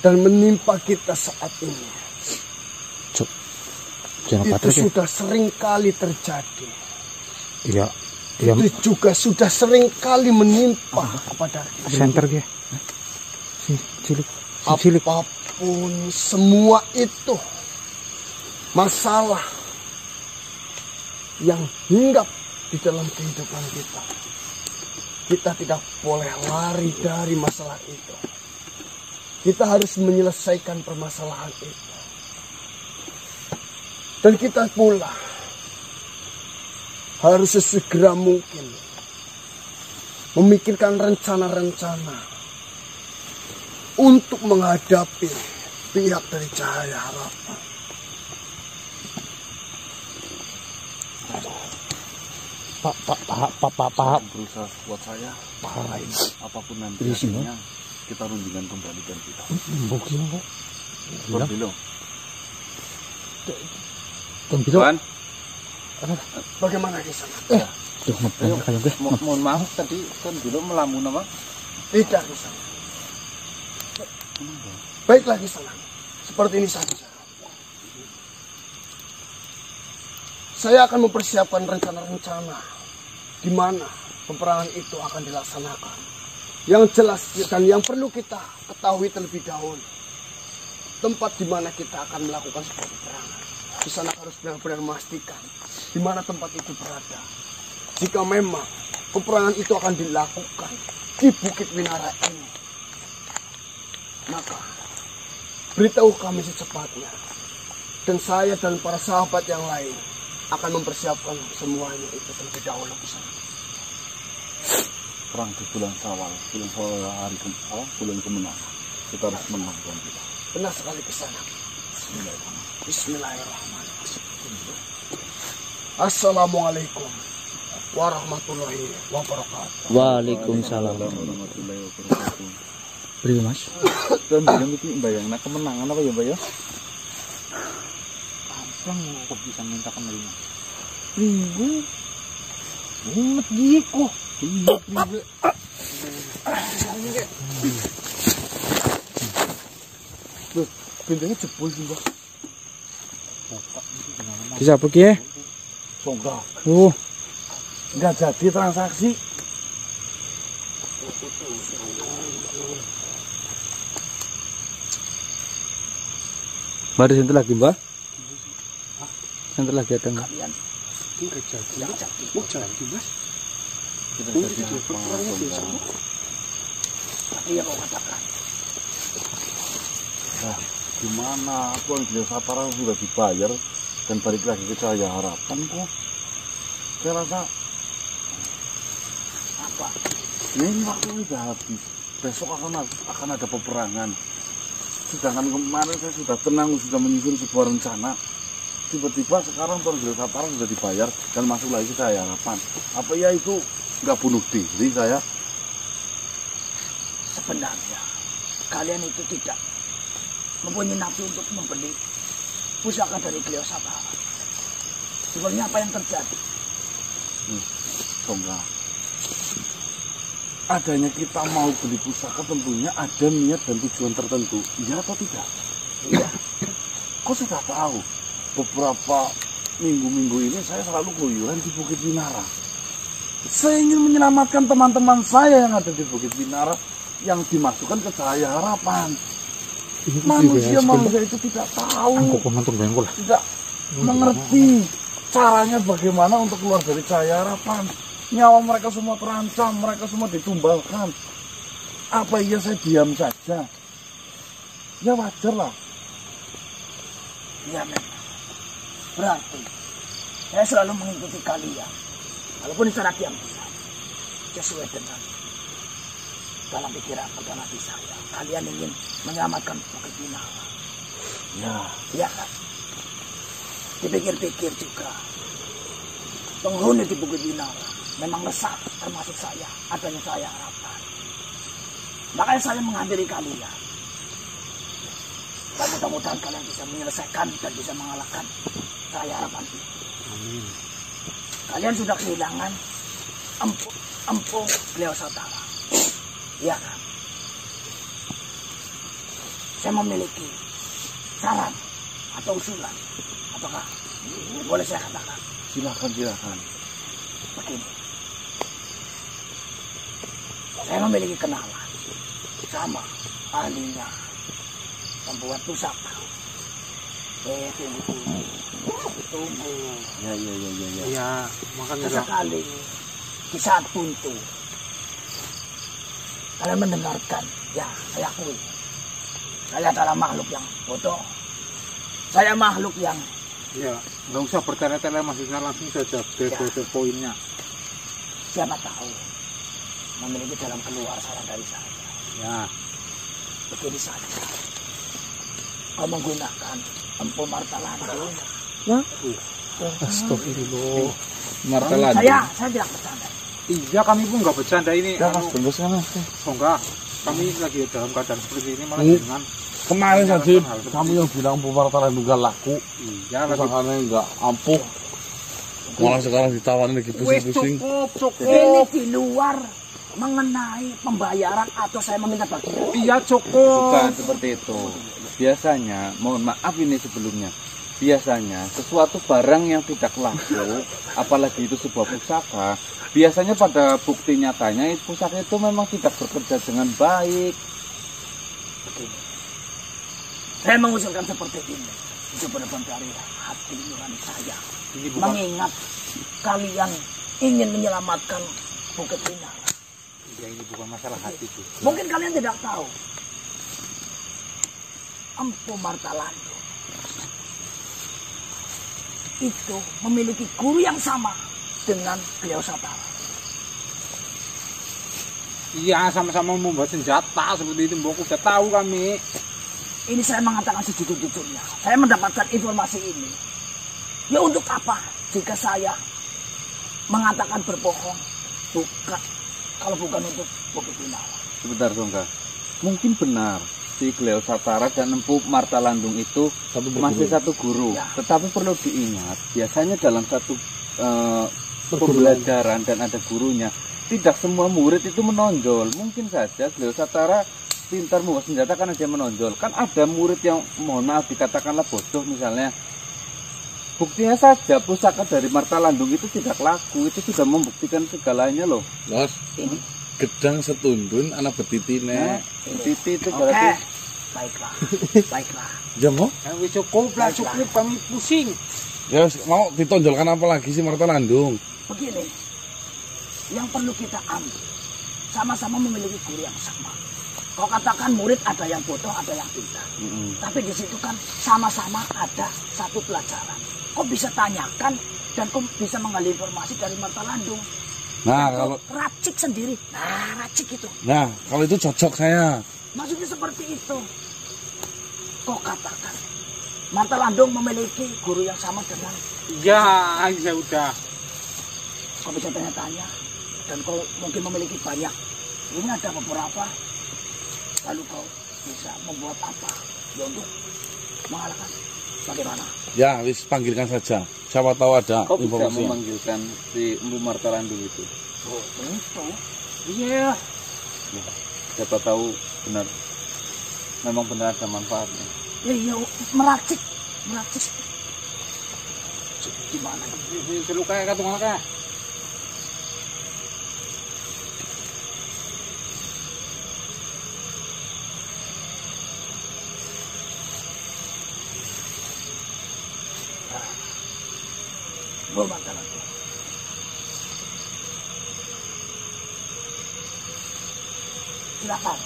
dan menimpa kita saat ini itu sudah sering kali terjadi. Iya. Itu juga sudah sering kali menimpa kepada kita. Center dia. Cilik. Apapun semua itu masalah yang hinggap di dalam kehidupan kita. Kita tidak boleh lari dari masalah itu. Kita harus menyelesaikan permasalahan itu. Dan kita pula harus sesegera mungkin memikirkan rencana-rencana untuk menghadapi pihak dari Cahaya Harapan. Pak, berusaha sekuat saya. Apapun nanti hasilnya, kita rundingkan kembali dan kita. Mungkin kok. Tuan bilang. Tuan, Bagaimana Kisan? mohon maaf tadi Tuan bilang melamun apa? Tidak Kisan. Baiklah Kisan. Seperti ini saja. Saya akan mempersiapkan rencana-rencana di mana peperangan itu akan dilaksanakan. Yang jelas dan yang perlu kita ketahui terlebih dahulu, tempat di mana kita akan melakukan sebuah peperangan. Di sana harus benar-benar memastikan di mana tempat itu berada. Jika memang peperangan itu akan dilakukan di Bukit Winara ini, maka beritahu kami secepatnya. Dan saya dan para sahabat yang lain akan mempersiapkan semuanya itu terlebih dahulu ke sana. Perang di bulan Syawal hari bulan kemenangan. Kita harus menangkan kita. Benar sekali ke sana. Bismillahirrahmanirrahim. Assalamualaikum warahmatullahi wabarakatuh. Waalaikumsalam. Warahmatullahi wabarakatuh. Beri Mas. Dan bilang itu bayangna kemenangan apa ya, Mbak ya? Amplang kok bisa minta kembali. Minggu. Umat giko. Loh, bentengnya jebol sih, Mbak. Bisa pergi ya? Songgah. Nggak jadi transaksi. Baru sentuh lagi Mbak? Sentuh lagi ada nggak? Nggak jadi, Mas. Kita jadi apa, Songgah? Iya kau katakan. Nah, gimana? Tuan Gila Satara sudah dibayar dan balik lagi ke Cahaya Harapan kok. Saya rasa Apa? ini waktu sudah habis. Besok akan ada peperangan. Sedangkan kemarin saya sudah tenang, sudah menyusun sebuah rencana. Tiba-tiba sekarang Tuan Gila Satara sudah dibayar dan masuk lagi ke Cahaya Harapan. Apa ya itu nggak bunuh diri saya? Sebenarnya kalian itu tidak mempunyai nafsu untuk membeli pusaka dari Kleo Satara. Sebenarnya apa yang terjadi? Songgah. Adanya kita mau beli pusaka tentunya ada niat dan tujuan tertentu. Iya atau tidak? Iya. Kau sudah tahu beberapa minggu-minggu ini saya selalu keluyuran di Bukit Winara. Saya ingin menyelamatkan teman-teman saya yang ada di Bukit Winara yang dimasukkan ke Cahaya Harapan. Manusia itu tidak tahu, tidak mengerti caranya bagaimana untuk keluar dari Cahaya Harapan. Nyawa mereka semua terancam, mereka semua ditumbalkan. Apa iya saya diam saja? Ya wajar lah. Iya memang. Berarti saya selalu mengikuti kalian. Walaupun secara diam-diam. Sesuai dengan dalam pikiran dan hati saya, kalian ingin menyelamatkan Bukit Binawa. Ya kan? Dipikir-pikir juga, penghuni di Bukit Binawa memang resah, termasuk saya, adanya saya harapan. Makanya saya menghampiri kalian. Dan mudah-mudahan kalian bisa menyelesaikan dan bisa mengalahkan saya harapan itu. Amin. Kalian sudah kehilangan Empu Kleosatara. Iya kan? Saya memiliki saran atau usulan. Apakah boleh saya katakan? Silakan. Begini. Saya memiliki kenalan sama ahlinya membuat pusaka. Tunggu. Ya. Iya, makanya Sesekali di saat buntu kalian mendengarkan, ya saya akui saya adalah makhluk yang bodoh, saya makhluk yang ya nggak usah bertele-tele, maksudnya langsung saja ke poinnya. siapa tahu memiliki jalan keluar saran dari saya. Ya, Begini saja, kau menggunakan Empu Martalandung. astagfirullah. Martalan. Saya tidak bercanda. Iya, kami pun nggak bercanda ini. Tunggu sana. Oh enggak, kami lagi dalam keadaan seperti ini malah dengan Kemarin tadi kamu yang bilang pemartalan nggak laku, iya lagi. usahanya nggak ampuh, malah sekarang ditawarin lagi Wes pusing-pusing. cukup. Ini di luar mengenai pembayaran atau saya meminta bagian. Iya cukup. Bukan seperti itu. Biasanya, mohon maaf ini sebelumnya. Biasanya sesuatu barang yang tidak laku, apalagi itu sebuah pusaka, biasanya pada bukti nyatanya pusaka itu memang tidak bekerja dengan baik. Begini, saya mengusulkan seperti ini. Itu benar-benar dari hati nurani saya. Ini bukan Mengingat kalian ingin menyelamatkan Bukit Binawa. ya, ini bukan masalah hati tuh. Mungkin kalian tidak tahu. Empu Martalandung itu memiliki guru yang sama dengan Kleosatara. Iya, sama-sama membuat senjata seperti itu. Mbok udah tahu kami. Ini saya mengatakan sejujur-jujurnya. Saya mendapatkan informasi ini. Ya untuk apa jika saya mengatakan berbohong? Bukan, kalau bukan untuk Bukit Binawa. Sebentar, Songka. Mungkin benar si Kleosatara dan Empu Martalandung itu masih satu guru. Ya. Tetapi perlu diingat, biasanya dalam satu pembelajaran dan ada gurunya, tidak semua murid itu menonjol. Mungkin saja Kleosatara pintar membawa senjata karena dia menonjol. Kan ada murid yang mohon maaf dikatakanlah bodoh misalnya. Buktinya saja pusaka dari Martalandung itu tidak laku. Itu sudah membuktikan segalanya loh. Bos, gedang setundun anak betitine. Titi itu Oke, berarti baiklah, baiklah. Ya mau? Kami cukup lah, cukup kami pusing. Ya mau ditonjolkan apa lagi sih Martalandung? Begini, yang perlu kita ambil, sama-sama memiliki guru yang sama. Kau katakan murid ada yang bodoh, ada yang pintar. Tapi di situ kan sama-sama ada satu pelajaran. Kau bisa tanyakan dan kau bisa mengambil informasi dari Martalandung. Nah Kau kalau racik sendiri, racik itu. kalau itu cocok saya. Maksudnya seperti itu. Kau katakan Martalandung memiliki guru yang sama dengan. Ya udah. Kau bisa tanya-tanya dan kau mungkin memiliki banyak. Ini ada beberapa. Lalu kau bisa membuat apa? Ya untuk mengalahkan. Bagaimana? Ya wis panggilkan saja. Siapa tahu ada kau bisa informasi. memanggilkan si Empu Martalandung itu. Oh, itu. Iya. Siapa tahu benar, memang benar ada manfaatnya. Iya, meracik. Gimana? Selu kayak katungan kayak. Gua Martalandung. Silakan.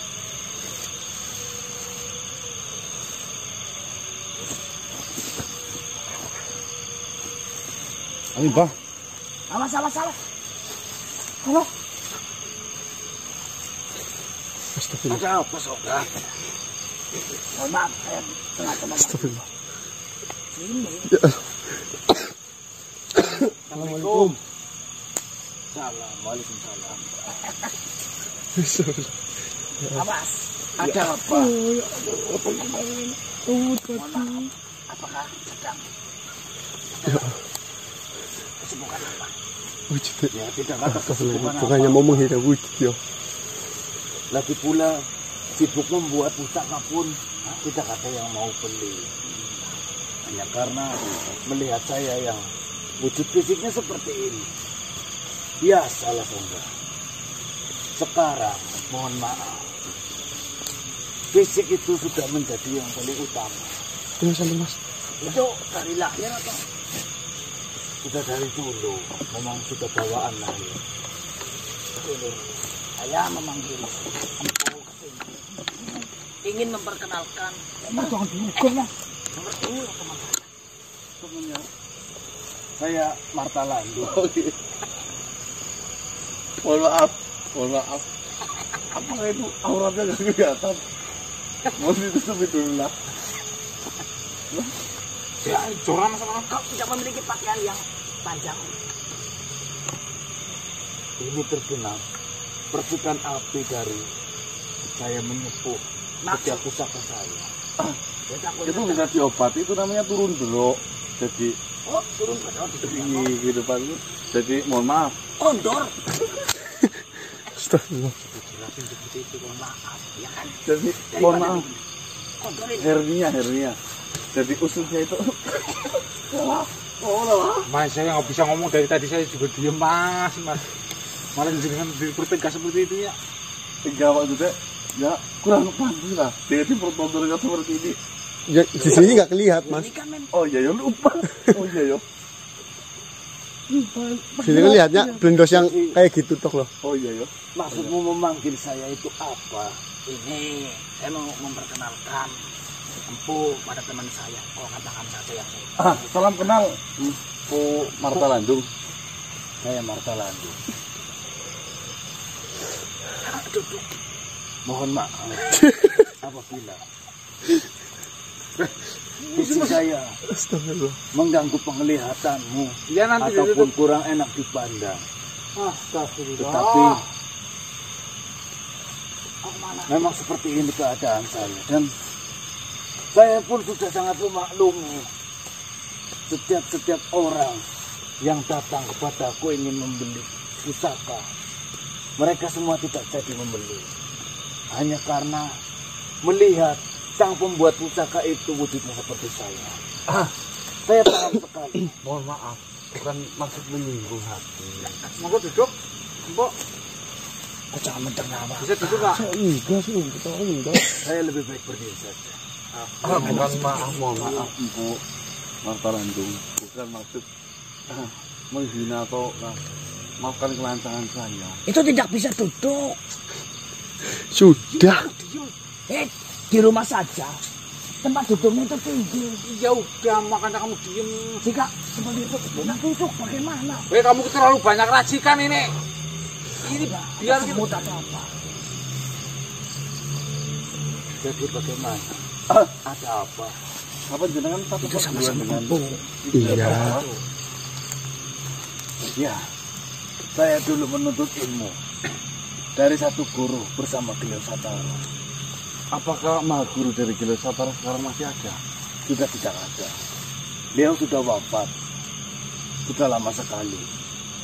Amin bah. Salah. Halo. Astagfirullah. Ada apa, Soga? Mohon maaf, saya tengah-tengah. Astagfirullah. Ini. Ya. Assalamualaikum. Waalaikumsalam. Astagfirullah. Awas, ada apa? Mohon maaf, apakah sedang kesibukan apa? Wujud. Ya tidak ada kesibukan Bukannya mau menghina wujud ya. Lagi pula sibuk membuat pusaka pun tidak ada yang mau beli. Hanya karena melihat saya yang wujud fisiknya seperti ini. Biasalah Soga. Sekarang mohon maaf, fisik itu sudah menjadi yang paling utama. Ini saling mas. Itu dari lahir atau? Sudah dari dulu, memang sudah bawaan lahir. Dulu, saya memanggil Empu kesini. Ingin memperkenalkan. Jangan dihukum lah. Nomor 2 teman saya. Temennya, saya Marta Landu. Mohon maaf. Apa itu auratnya nggak kelihatan? Mau ditutup dulu lah. Ya, joran sama kau tidak memiliki pakaian yang panjang. Ini terkenal percikan api dari saya menyepuh setiap pusaka saya. Itu bisa diobati, itu namanya turun dulu. Jadi Oh, turun pada ini kehidupan itu. Jadi mohon maaf. kondor. Astagfirullah. Jelasin seperti itu, mohon maaf. Ya kan? Jadi mohon maaf. Kondor ini. Hernia. Jadi ususnya itu. Mas, saya nggak bisa ngomong dari tadi, saya juga diem mas. Malah dengan berpegang seperti itu ya. Jawab juga. Ya kurang pantas lah. Jadi pertontonannya seperti ini. Ya, di sini nggak kelihatan mas. Ini kan Oh iya ya lupa. Oh iya ya. Sini kelihatnya blendos yang kayak gitu toh loh. Oh iya ya. maksudmu memanggil saya itu apa? Ini saya mau memperkenalkan Empu pada teman saya. Oh, katakan saja yang saya. Salam kenal. Bu Marta Landung. Saya Marta Landung. Duduk. Mohon maaf apabila fisik saya Astagfirullah. mengganggu penglihatanmu Ya nanti ataupun kurang enak dipandang. Astagfirullah. Tetapi memang seperti ini keadaan saya, dan saya pun sudah sangat memaklumi setiap orang yang datang kepadaku ingin membeli pusaka. Mereka semua tidak jadi membeli, hanya karena melihat sang pembuat pusaka itu wujudnya seperti saya. Saya paham sekali. Mohon maaf, bukan maksud menyinggung hati. Monggo duduk, Mbok. Kok jangan menternawa. Bisa duduk nggak? Enggak sih, kita enggak. Saya lebih baik berdiri saja. Bukan maaf, mohon maaf. Bu Marta Landung, bukan maksud menghina atau maafkan kelancangan saya. Itu tidak bisa duduk. Sudah. Di rumah saja. Tempat duduknya itu tinggi. Ya udah, makanya kamu diem. Jika seperti itu, tidak duduk bagaimana? Weh, kamu terlalu banyak racikan ini. Ini biar kita... semut atau apa? Jadi bagaimana? Ada apa? Apa jenengan satu Itu sama-sama dengan Empu. Iya. Ya, saya dulu menuntut ilmu dari satu guru bersama Giliw Satara. Apakah maha guru dari Giliw Satara sekarang masih ada? Sudah tidak ada. Beliau sudah wafat. Sudah lama sekali.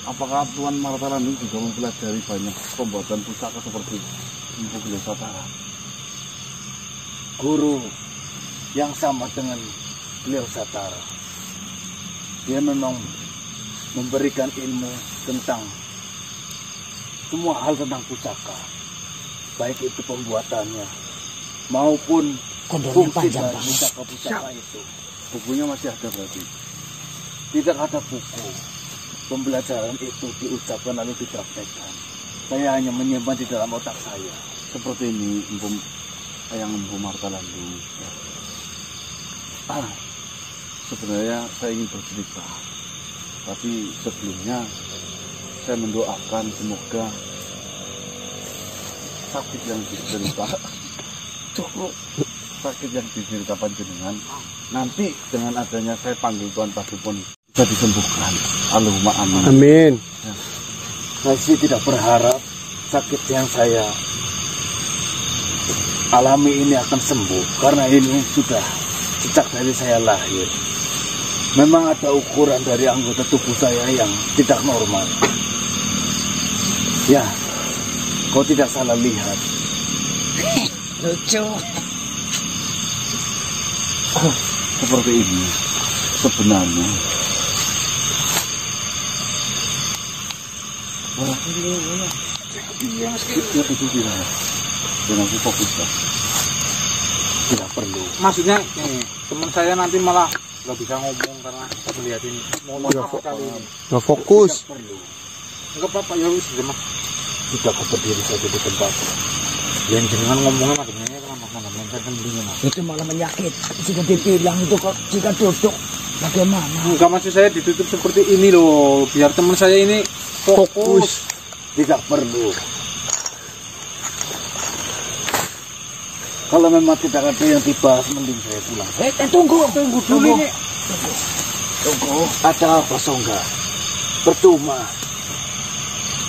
Apakah Tuan Marta Landung juga mempelajari banyak pembuatan pusaka seperti Empu Giliw Satara? Guru yang sama dengan Giliw Satara. Dia memang memberikan ilmu tentang semua hal tentang pusaka, baik itu pembuatannya maupun Kondornya fungsi panjang dari banget. pusaka-pusaka itu. Bukunya masih ada berarti? Tidak ada buku. Pembelajaran itu diucapkan lalu dipraktekkan. Saya hanya menyimpan di dalam otak saya. Seperti ini, Empu Marta Landung. Sebenarnya saya ingin bercerita, tapi sebelumnya saya mendoakan semoga sakit yang diderita sakit yang diderita panjenengan nanti dengan adanya saya panggil Tuhan Padupun bisa disembuhkan. Allahumma amin. Amin. Saya sih tidak berharap sakit yang saya alami ini akan sembuh, karena ini sudah sejak dari saya lahir. Memang ada ukuran dari anggota tubuh saya yang tidak normal. Ya, kau tidak salah lihat. Lucu. Seperti ini sebenarnya. Iya, itu tidak. Dengan fokus. Tidak perlu. Maksudnya teman saya nanti malah nggak bisa ngomong karena melihat ini. Mohon maaf sekali ini. Nggak fokus. Tidak perlu. Nggak apa-apa ya wis mah. Sudah aku berdiri saja di tempat. Yang jenengan ngomongnya makanya mana kan belinya mas. Itu malah menyakit. Jika dibilang itu kok jika duduk bagaimana? Enggak, maksud saya ditutup seperti ini loh, biar teman saya ini fokus. Tidak perlu. Kalau memang tidak ada yang dibahas, mending saya pulang. Tunggu Dulu ini. Tunggu. Ada apa, Songga? Percuma.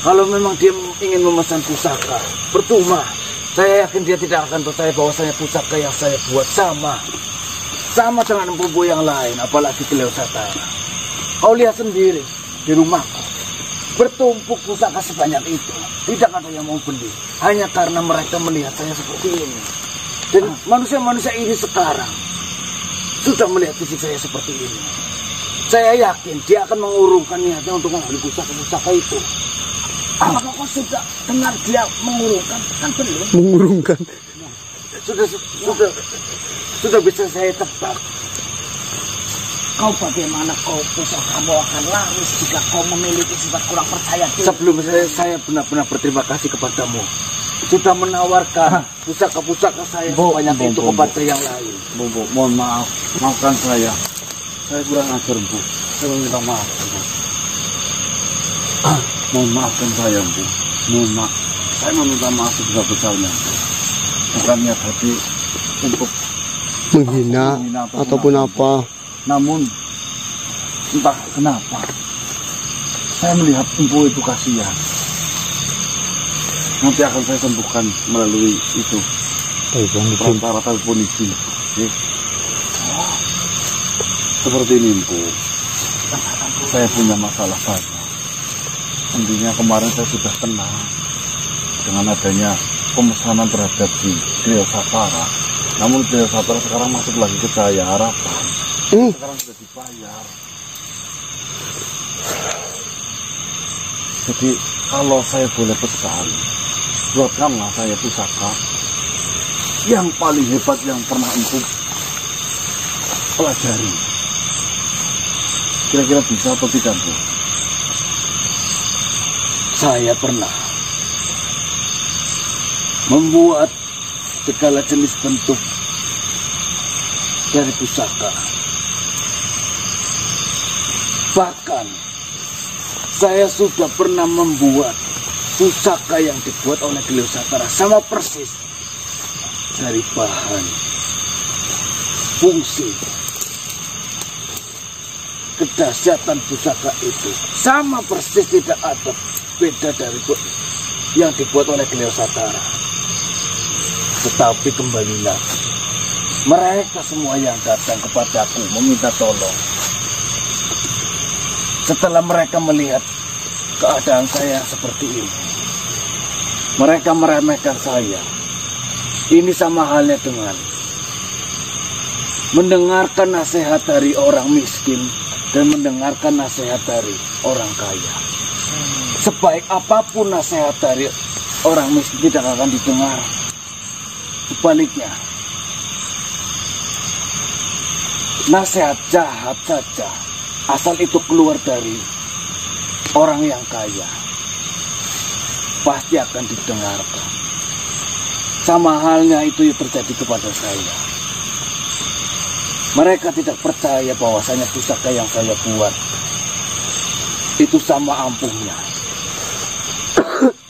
Kalau memang dia ingin memesan pusaka, percuma. Saya yakin dia tidak akan percaya bahwasanya pusaka yang saya buat sama dengan empu yang lain, apalagi Cleosatra. Kau lihat sendiri di rumahku, bertumpuk pusaka sebanyak itu. Tidak ada yang mau beli, hanya karena mereka melihat saya seperti ini. Dan manusia-manusia ini sekarang sudah melihat fisik saya seperti ini. Saya yakin dia akan mengurungkan niatnya untuk membeli pusaka-pusaka itu. Apakah kau sudah dengar dia mengurungkan? Kan belum. Mengurungkan. Sudah bisa saya tebak. Kau bagaimana kau pusakamu akan laris jika kau memiliki sifat kurang percaya diri? Sebelum saya benar-benar berterima kasih kepadamu, sudah menawarkan pusaka-pusaka saya sebanyak itu kepada yang lain. Bu, mohon maaf, maafkan saya. Saya kurang ajar, Bu. Saya minta maaf, Bu. Mohon maafkan saya, Bu. Mohon maaf. Saya meminta maaf sebesar-besarnya. Bukan niat hati untuk Menghina ataupun apa. namun entah kenapa saya melihat empu itu kasihan. Nanti akan saya sembuhkan melalui itu perantara telepon izin. Seperti ini, empu. Saya punya masalah banyak. Intinya kemarin saya sudah tenang dengan adanya pemesanan terhadap si Cleosatra. Namun Cleosatra sekarang masuk lagi ke Cahaya Harapan. Sekarang sudah dibayar. Jadi kalau saya boleh pesan, buatkanlah saya pusaka yang paling hebat yang pernah empu pelajari. Kira-kira bisa atau tidak, Bu? Saya pernah membuat segala jenis bentuk dari pusaka. Bahkan saya sudah pernah membuat pusaka yang dibuat oleh Cleosatra sama persis dari bahan, fungsi, kedahsyatan pusaka itu sama persis, tidak ada beda dari yang dibuat oleh Cleosatra. Tetapi kembali lagi, mereka semua yang datang kepadaku meminta tolong, setelah mereka melihat keadaan saya seperti ini, mereka meremehkan saya. Ini sama halnya dengan mendengarkan nasihat dari orang miskin dan mendengarkan nasihat dari orang kaya. Sebaik apapun nasihat dari orang miskin tidak akan didengar. Sebaliknya, nasihat jahat saja, asal itu keluar dari orang yang kaya, pasti akan didengarkan. Sama halnya itu yang terjadi kepada saya. Mereka tidak percaya bahwasanya pusaka yang saya buat itu sama ampuhnya,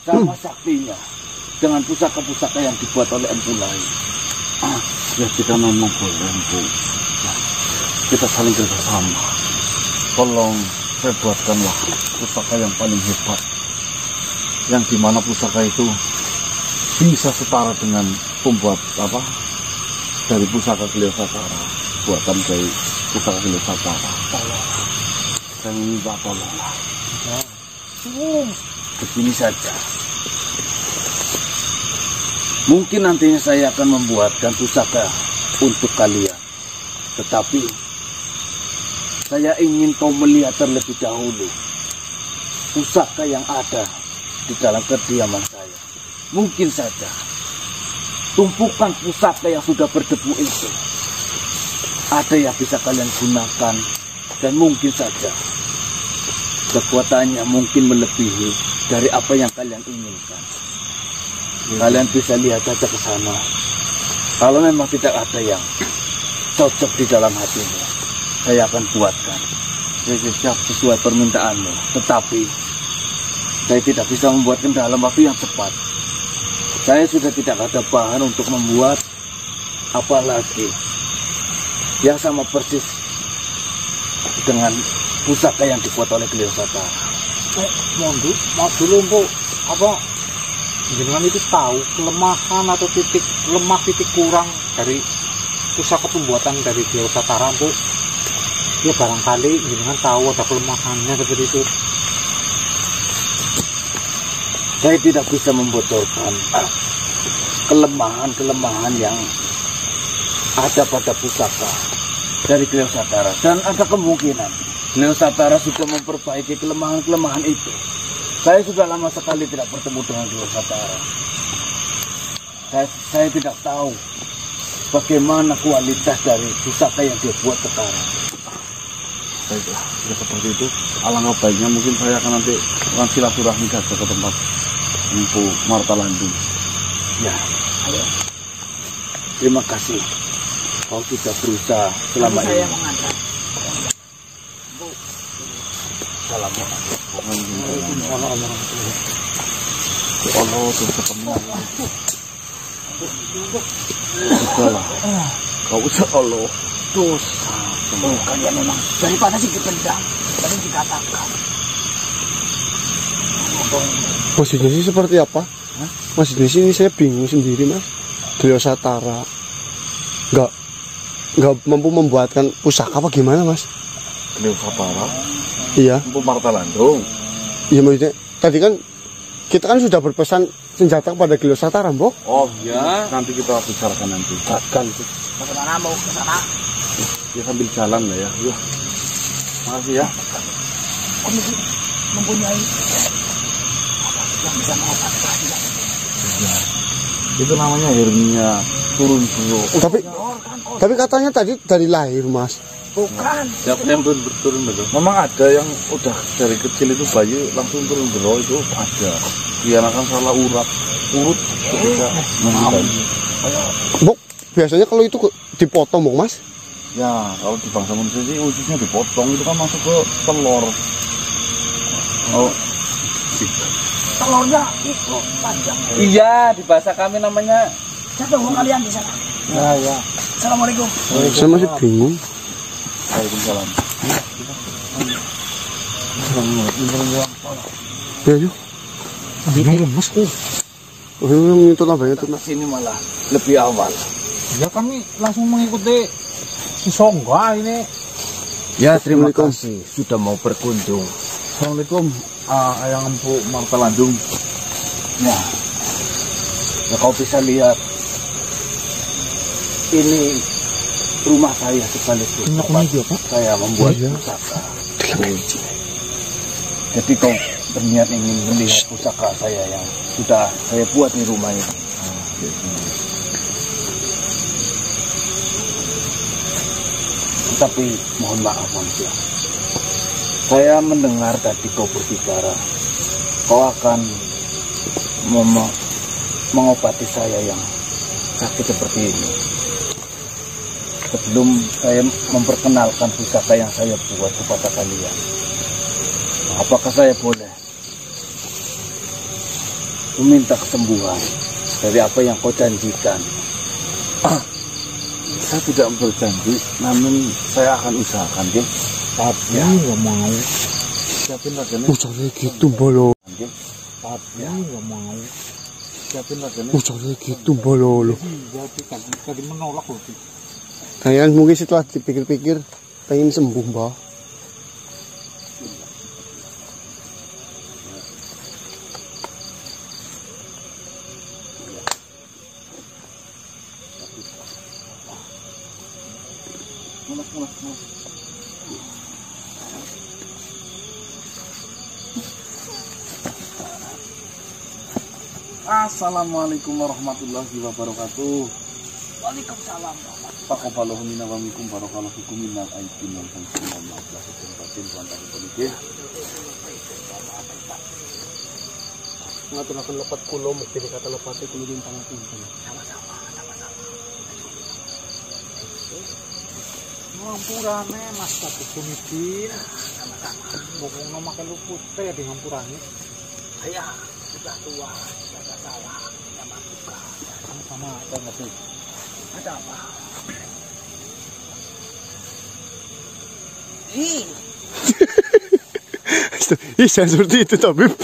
sama saktinya, dengan pusaka-pusaka yang dibuat oleh Empu Lai. Ya kita memang boleh, Empu. Ya, kita saling kerjasama. Tolong saya buatkanlah pusaka yang paling hebat, yang dimana pusaka itu bisa setara dengan pembuat dari pusaka Kliosatara, buatan dari pusaka Kliosatara. Saya minta tolonglah. Begini saja. Mungkin nantinya saya akan membuatkan pusaka untuk kalian. Tetapi saya ingin kau melihat terlebih dahulu pusaka yang ada di dalam kediaman saya. Mungkin saja tumpukan pusaka yang sudah berdebu itu ada yang bisa kalian gunakan, dan mungkin saja kekuatannya mungkin melebihi dari apa yang kalian inginkan. Kalian bisa lihat saja ke sana. Kalau memang tidak ada yang cocok di dalam hatimu, saya akan buatkan sesuai permintaanmu. Tetapi saya tidak bisa membuatkan dalam waktu yang cepat. Saya sudah tidak ada bahan untuk membuat apalagi yang sama persis dengan pusaka yang dibuat oleh Kliosatara. Mau dulu, Bu. Jenengan itu tahu kelemahan atau titik lemah, titik kurang dari pusaka pembuatan dari Kliosatara, Bu? Ya barangkali jenengan tahu ada kelemahannya seperti itu. Saya tidak bisa membocorkan kelemahan-kelemahan yang ada pada pusaka dari Kliosatara, dan ada kemungkinan Kliosatara sudah memperbaiki kelemahan-kelemahan itu. Saya sudah lama sekali tidak bertemu dengan Kliosatara. Saya tidak tahu bagaimana kualitas dari pusaka yang dia buat sekarang. Baiklah, jika seperti itu, alangkah baiknya mungkin saya akan nanti silaturahmi saja ke tempat Empu Martalandung. Ya, ayo. Terima kasih. Kau sudah berusaha selama ini. Saya mengantar. Assalamualaikum. Allah terus ketemu. Sudahlah. Kau usah Allah. Dosa. Kalian memang daripada sih dipendam, tadi dikatakan. Maksudnya sih seperti apa? Maksudnya sih ini saya bingung sendiri, Mas. Kliosatara nggak mampu membuatkan pusaka apa gimana, Mas? Kliosatara? Iya. Empu Martalandung. Iya, maksudnya tadi kan kita kan sudah berpesan senjata kepada Kliosatara, Mbok. Oh ya, nanti kita bicarakan nanti. Gagal. Bagaimana mau ke sana? Ya sambil jalan lah ya. Yuk. Makasih ya. Komisi mempunyai yang bisa mengobati. Ya. Itu namanya Hermia turun dulu. Tapi katanya tadi dari lahir, Mas. Bukan. Siapa yang turun dulu? Memang ada yang udah dari kecil itu bayi langsung turun dulu, itu ada. Dia akan salah urut ketika bayi. Bok, biasanya kalau itu dipotong, Bok, Mas? Ya, kalau di bangsa manusia sih ususnya dipotong, itu kan masuk ke telur. Oh, telurnya itu panjang. iya, di bahasa kami namanya. Siapa kalian di sana? Ya. Assalamualaikum. Saya masih bingung. Waalaikumsalam. Ya, yuk. Bingung, Mas. Itu tambahnya tuh, Mas. Sini malah lebih awal. Ya kami langsung mengikuti si Songga ini. Ya, terima kasih sudah mau berkunjung. Assalamualaikum, Ayang Empu Martalandung. Ya, kau bisa lihat ini rumah saya sekaligus tempat saya membuat pusaka. Jadi kau berniat ingin melihat pusaka saya yang sudah saya buat di rumah ini. Tapi mohon maaf manusia, saya mendengar tadi kau berbicara kau akan mengobati saya yang sakit seperti ini. Sebelum saya memperkenalkan pusaka yang saya buat kepada kalian, apakah saya boleh meminta kesembuhan dari apa yang kau janjikan. Saya tidak berjanji, namun saya akan usahakan, Gen. Tapi nggak mau. Siapin Raden. Ucapnya gitu bolo. Tapi nggak mau. Siapin Raden. Ucapnya gitu bolo. Iya, tadi menolak loh. Kalian mungkin setelah dipikir-pikir pengen sembuh, Mbak. Assalamualaikum warahmatullahi wabarakatuh. Waalaikumsalam. Taqabbalallahu minna wa minkum barakallahu fikum minal aidin wal faizin wal maghfirah batin tuan tak politik. Ngaturaken lepat kula mesti dikata lepate kula nyumpang punten. Sama-sama. Ngampurane Mas Tapi Kumidin. Bokong nama kalau putih di ngampurane. Saya sudah tua, sudah salah, tidak masukkan. Sama apa ngerti? Ada apa? Ih, Saya seperti itu, Tabib.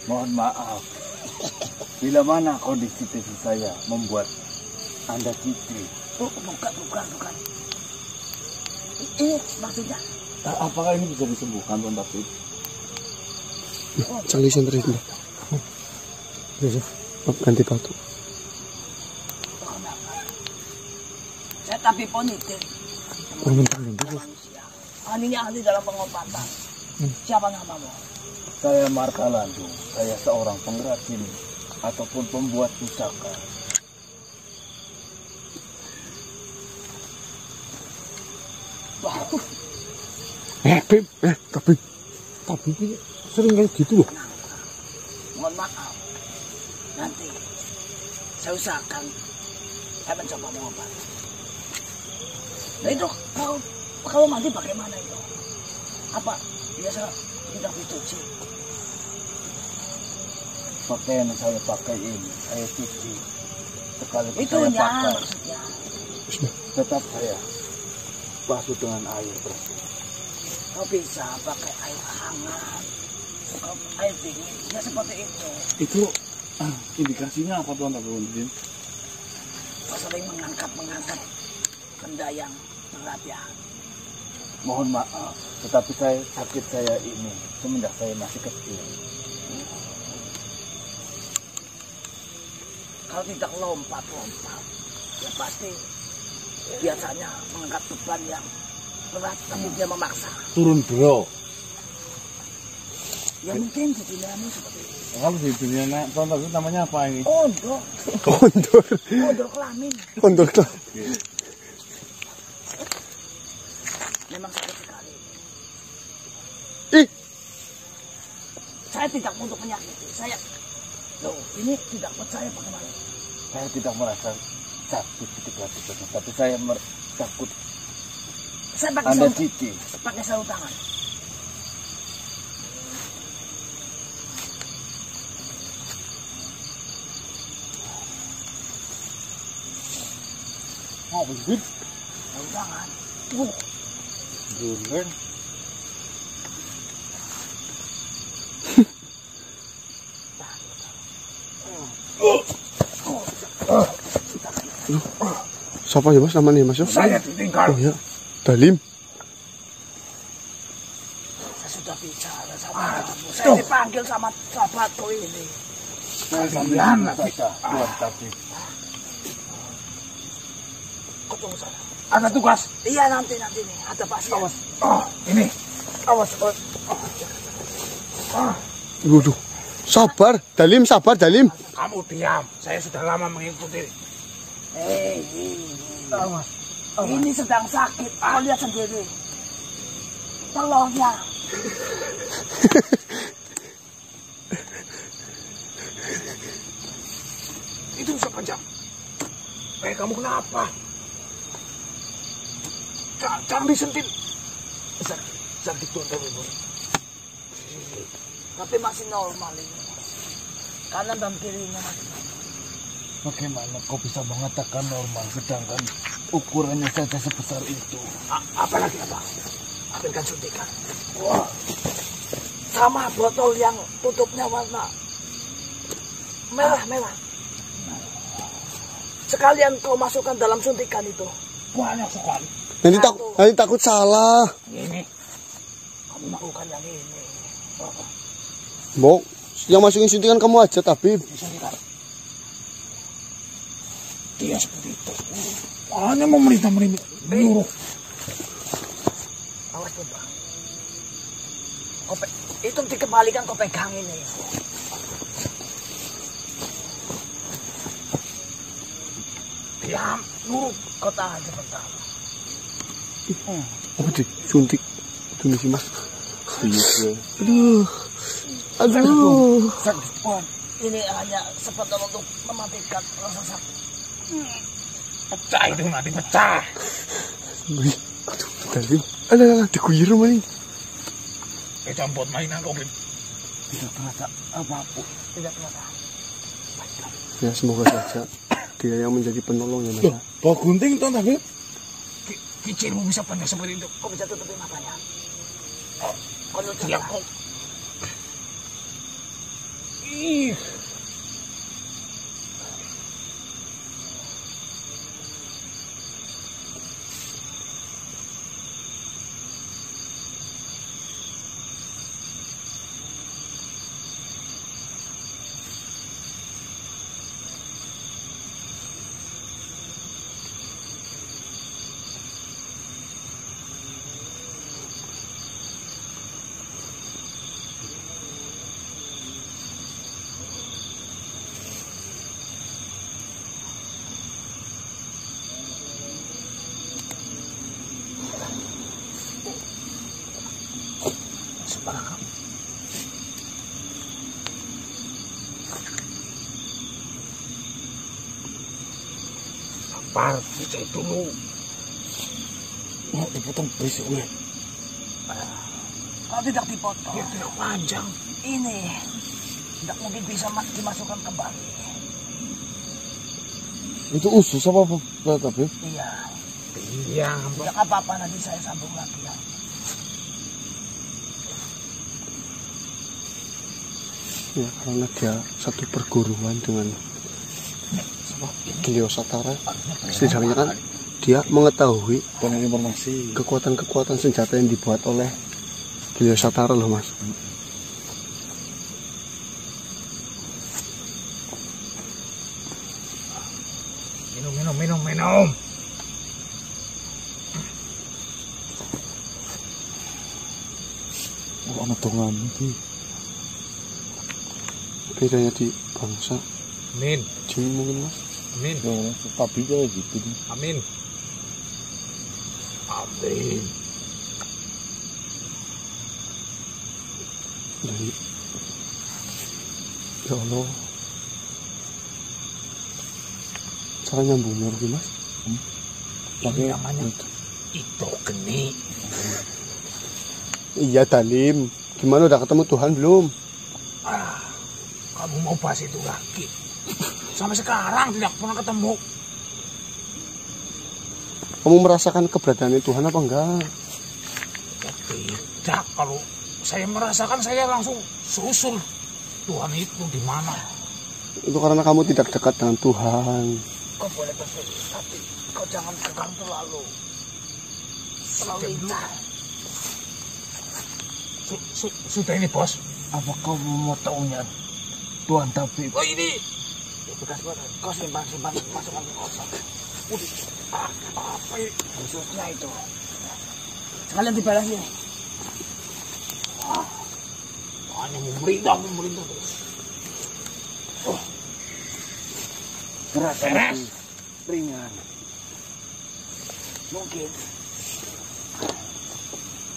Mohon maaf. Bila mana kondisi TV saya membuat Anda citri. bukan. Ini maksudnya. Apakah ini bisa disembuhkan, Tuan Tabib? Canggih sentri dulu. Ganti batu. Saya tapi ponitir. Manusia. Ahli dalam pengobatan. Siapa namamu? Saya Marta Landu. Saya seorang pengrajin ataupun pembuat pusaka. Tapi ini sering kayak gitu loh. Mohon maaf. Nanti saya usahakan. Saya mencoba mengobati. Nah itu kalau mati bagaimana itu? Apa biasa tidak dicuci? Pakaian yang saya pakai ini saya cuci. Sekaligus Itu saya ya pakai. maksudnya. Tetap saya basuh dengan air bersih. Kau bisa pakai air hangat, air dingin, ya seperti itu. Itu indikasinya apa, Tuan Tabib? Kau sering mengangkat benda yang berat ya. Mohon maaf, tetapi sakit saya ini semenjak saya masih kecil. Kalau tidak lompat, ya pasti biasanya mengangkat beban yang berat, tapi dia memaksa. Turun bro. Ya mungkin di duniamu seperti itu. Kalau di dunia Tuan Tabib namanya apa ini? Ondor kelamin. Kondur lah. Memang sakit sekali. Ih, Saya tidak untuk menyakiti. Loh, ini tidak percaya bagaimana? Saya tidak merasa sakit ketika itu, tapi saya takut Saya pakai Anda cici. sarung tangan. Mau begitu? Sarung tangan. Guleng. siapa ya Mas namanya Mas? Saya ditinggal. Oh ya, Dalim. Saya sudah bicara sama kamu. Saya dipanggil sama sahabatku ini. Saya sambil saja, Tuan Tabib. Kau tunggu sana. Ada tugas. Iya nanti nih ada pasien. Awas. Ini. Awas. Waduh. Sabar, Dalim, sabar, Dalim. Kamu diam. Saya sudah lama mengikuti. Awas. Ini sedang sakit. Kau lihat sendiri. Tolong ya. Itu siapa jam? Kamu kenapa? Jangan disentil. Sakit Tuan Tabib. Tapi masih normal ini. Kanan dan kirinya, Mas. Bagaimana kau bisa mengatakan normal sedangkan ukurannya saja sebesar itu? Apalagi apa? Ambilkan suntikan. Wah, sama botol yang tutupnya warna merah-merah. Sekalian kau masukkan dalam suntikan itu. Banyak sekali. Nanti takut salah. Ini, kamu lakukan yang ini. Bok, yang masukin suntikan kamu aja, Tabib. Suntikan. Dia seperti itu. Hanya memerintah menyuruh. Awas tuh, Pak. Itu dikembalikan kau pegang ini. Diam, nurut. Kau tahan sebentar. Apa sih? Suntik. Itu nih sih, Mas. Iya. Aduh. Ini hanya sepotong untuk mematikan rasa sakit. Pecah itu nanti pecah. Wih, aduh, Tabib. Alah, diguyur main. Campur mainan kau, Bim. Tidak terasa apapun. Tidak terasa. Ya, semoga saja dia yang menjadi penolong ya, Mas. Loh, bawa gunting tuh Tabib. Kicirmu bisa pandai seperti itu. Kau bisa tutupin matanya. Kau tutup. Diam kau. Ih. Sabar, dicek dulu. Mau dipotong besoknya. Kalau tidak dipotong, Biar tidak panjang. ini tidak mungkin bisa dimasukkan kembali. Itu usus apa Tabib? Iya, Iya, tidak apa-apa, nanti saya sambung lagi ya. Ya, karena dia satu perguruan dengan Giliosatara. Setidaknya kan dia mengetahui Banyak informasi. kekuatan-kekuatan senjata yang dibuat oleh Giliosatara loh, Mas. Minum. Oh, anak dongan itu. Bedanya di bangsa Amin. jin mungkin, Mas. Amin. Ya, Tabib kayak gitu nih. Amin. Amin. Dari ya Allah, cara nyambungnya lagi, Mas. Ini namanya itu geni. Iya, Dalim. Gimana, udah ketemu Tuhan belum? Kamu mau bahas itu lagi? Sampai sekarang tidak pernah ketemu. Kamu merasakan keberadaan Tuhan apa enggak? Ya, tidak. Kalau saya merasakan, saya langsung susul Tuhan itu di mana. Itu karena kamu tidak dekat dengan Tuhan. Kau boleh berpikir, tapi kau jangan pegang terlalu lincah. Sudah ini, Bos. Apa kau mau tahunya, Tuan Tabib? Oh, ini. Bekas kau simpan masukkan ke kosong. Apa ini? Khususnya itu. Sekalian dibalas ini. Hanya memerintah terus. Gerakan Beres. ringan. Mungkin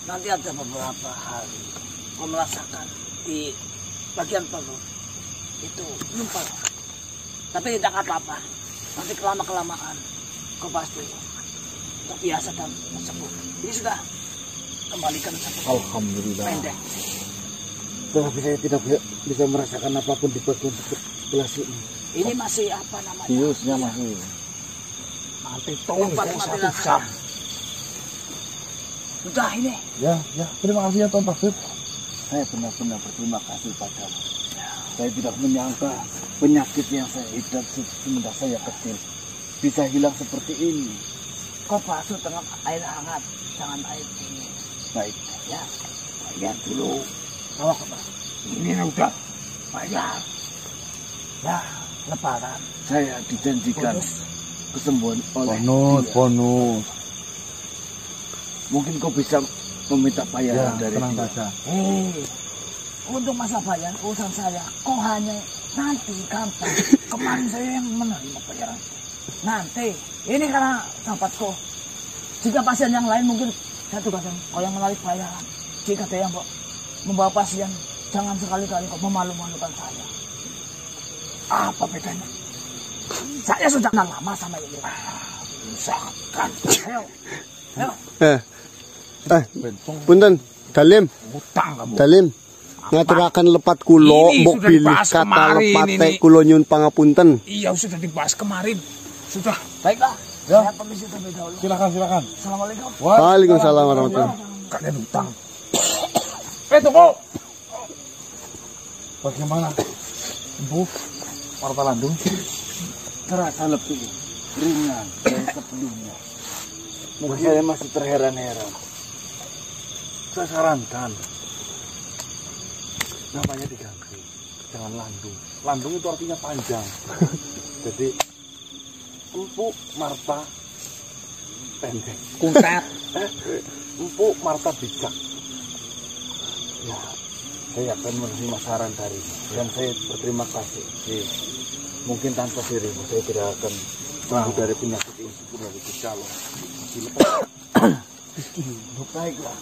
nanti ada beberapa hari kau merasakan di bagian perut itu nyumpal, tapi tidak apa-apa. Nanti kelamaan kau pasti terbiasa dan sembuh. Ini sudah kembalikan satu Alhamdulillah. pendek. Tetapi saya tidak bisa merasakan apapun di bagian sebelah sini. Ini masih apa namanya? Biusnya masih. Nanti tolong Tempat saya mati satu rasa. jam. Sudah ini. Ya, terima kasih ya Tuan Tabib. Saya benar-benar berterima kasih padamu. Saya tidak menyangka penyakit yang saya hidap semenjak saya kecil bisa hilang seperti ini. Kau basuh dengan air hangat, jangan air dingin. Baik, Ya, bayar dulu. Bawa ke bawah. Ini udah bayar. Ya, lebaran. saya dijanjikan kesembuhan oleh Bonus, dia. bonus. Mungkin kau bisa meminta Ya, bayaran dari tenang dia. saja. Untuk masa bayar urusan saya. Kau hanya nanti gampang. Kemarin saya yang menerima bayaran. Nanti, ini karena sahabatku. Jika pasien yang lain mungkin saya tugaskan kau yang menarik bayaran. Jika ada yang membawa pasien, jangan sekali-kali kau memalu-malukan saya. Apa bedanya? Saya sudah kenal lama sama ini. Usahakan. Ayo. Punten, Dalim, Utang kamu. Dalim. Ngaturaken lepat kula Ini mbok sudah bilih dibahas kata kemarin lepate ini. kula nyun pangapunten. Iya sudah dibahas kemarin. Sudah. Baiklah. Saya permisi terlebih dahulu. Silakan. Assalamualaikum. Waalaikumsalam warahmatullahi. Kalian utang. Tunggu. Bagaimana? Bu, Marta Landung. Terasa lebih ringan dari sebelumnya. Mungkin saya masih terheran-heran. Saya sarankan. Namanya diganti. Jangan Landung. Landung itu artinya panjang. Jadi, Empu Marta pendek. Kuntet. Empu Marta bijak. Ya, saya akan menerima saran dari dan saya berterima kasih. Mungkin tanpa dirimu saya tidak akan sembuh dari penyakit ini. Dari gejala. Baiklah,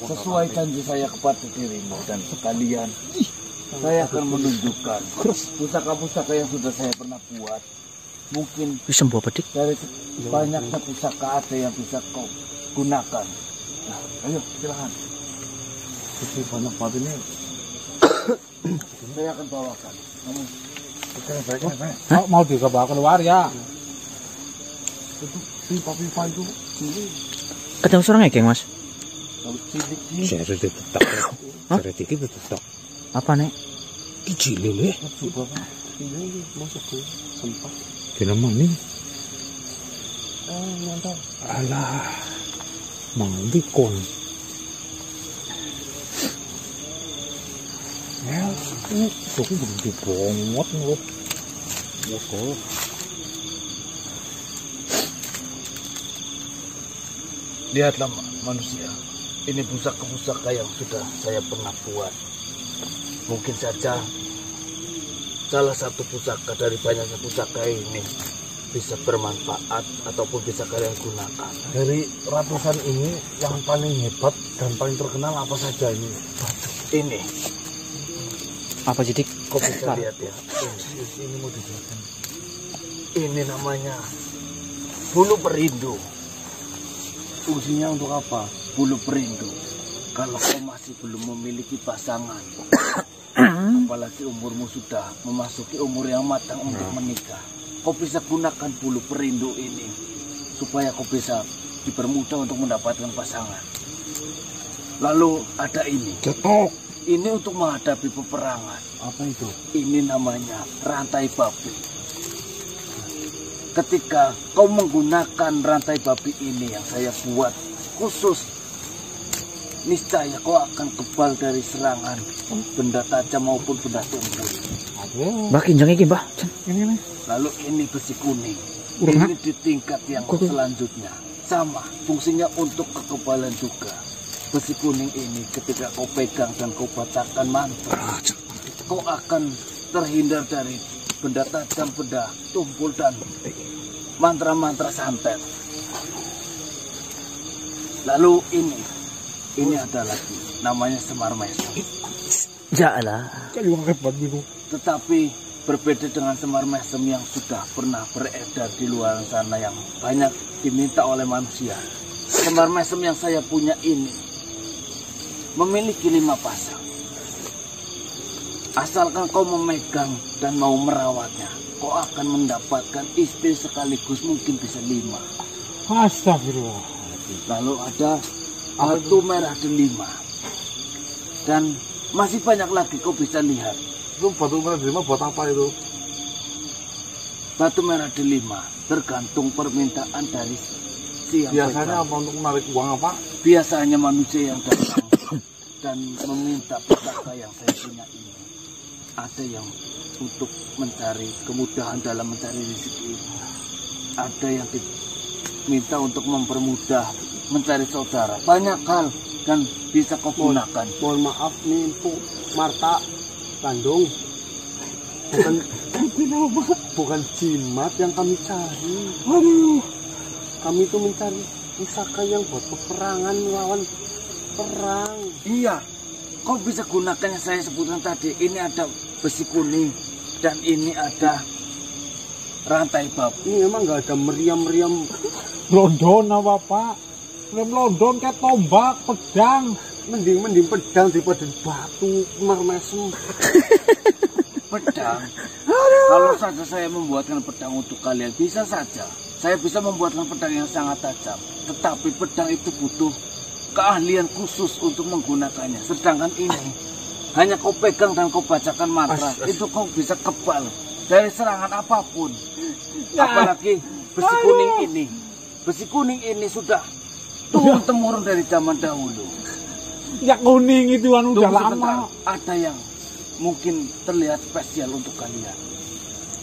sesuai janji saya kepada dirimu dan sekalian saya akan menunjukkan pusaka-pusaka yang sudah saya pernah buat. Mungkin Bisa bawa pedik? dari banyaknya pusaka ada yang bisa kau gunakan. Nah, ayo silakan. Itu banyak banget ini. Saya akan bawakan. Namun Mau dibawa keluar ya. Pipa-pipa itu. Ketemu seorang ya, Mas? kalau cilik Saya sudah tetap. Saya dikit tetap. Apa, Nek? Kecil lele. Ini masuk ke tempat. Kenapa nih? Alah. Mandi kon. Ya, ini suku gede banget loh. Wah, lihatlah manusia. Ini pusaka-pusaka yang sudah saya pernah buat. Mungkin saja salah satu pusaka dari banyaknya pusaka ini bisa bermanfaat ataupun bisa kalian gunakan. Dari ratusan ini yang paling hebat dan paling terkenal apa saja ini? Ini Apa jadi? kau bisa lihat ya. Ini mau dijelaskan. Ini namanya bulu perindu. Fungsinya untuk apa? Bulu perindu. Kalau kau masih belum memiliki pasangan, apalagi umurmu sudah memasuki umur yang matang untuk menikah, kau bisa gunakan bulu perindu ini supaya kau bisa dipermudah untuk mendapatkan pasangan. Lalu ada ini. cetok. Ini untuk menghadapi peperangan. Apa itu? Ini namanya rantai babi. Ketika kau menggunakan rantai babi ini yang saya buat khusus, niscaya kau akan kebal dari serangan benda tajam maupun benda tumpul. Mbak kinjang iki, Mbak. Lalu ini besi kuning. Ini di tingkat yang selanjutnya. Sama, fungsinya untuk kekebalan juga. Besi kuning ini ketika kau pegang dan kau bacakan mantra, kau akan terhindar dari benda tajam, benda tumpul dan mantra-mantra santet. Lalu ini ada lagi, namanya semar mesem. Jalah. Tetapi berbeda dengan semar mesem yang sudah pernah beredar di luar sana yang banyak diminta oleh manusia. Semar mesem yang saya punya ini memiliki 5 pasang. Asalkan kau memegang dan mau merawatnya, kau akan mendapatkan istri sekaligus mungkin bisa 5. Astagfirullah. Lalu ada batu merah delima. Dan masih banyak lagi kau bisa lihat. Itu batu merah delima buat apa itu? Batu merah delima tergantung permintaan dari si yang Biasanya pegang. apa untuk menarik uang apa? Biasanya manusia yang datang dan meminta pusaka yang saya punya ini. Ada yang untuk mencari kemudahan dalam mencari rezeki. Ada yang diminta untuk mempermudah mencari saudara. Banyak hal dan bisa kau gunakan. Mohon maaf nih Pu Marta Bandung. Bukan jimat yang kami cari. Aduh. Kami itu mencari pusaka yang buat peperangan melawan perang. Iya, kau bisa gunakan yang saya sebutkan tadi. Ini ada besi kuning dan ini ada rantai bab. Ini emang nggak ada meriam-meriam. London apa Pak? London kayak tombak, pedang. Mending pedang daripada batu marmesem. Pedang. Kalau saja saya membuatkan pedang untuk kalian, bisa saja. Saya bisa membuatkan pedang yang sangat tajam. Tetapi pedang itu butuh keahlian khusus untuk menggunakannya. Sedangkan ini hanya kau pegang dan kau bacakan mantra, itu kau bisa kebal dari serangan apapun. Apalagi besi kuning ini. Besi kuning ini sudah turun temurun dari zaman dahulu. Ya kuning itu kan udah Tunggu lama. sebentar, ada yang mungkin terlihat spesial untuk kalian.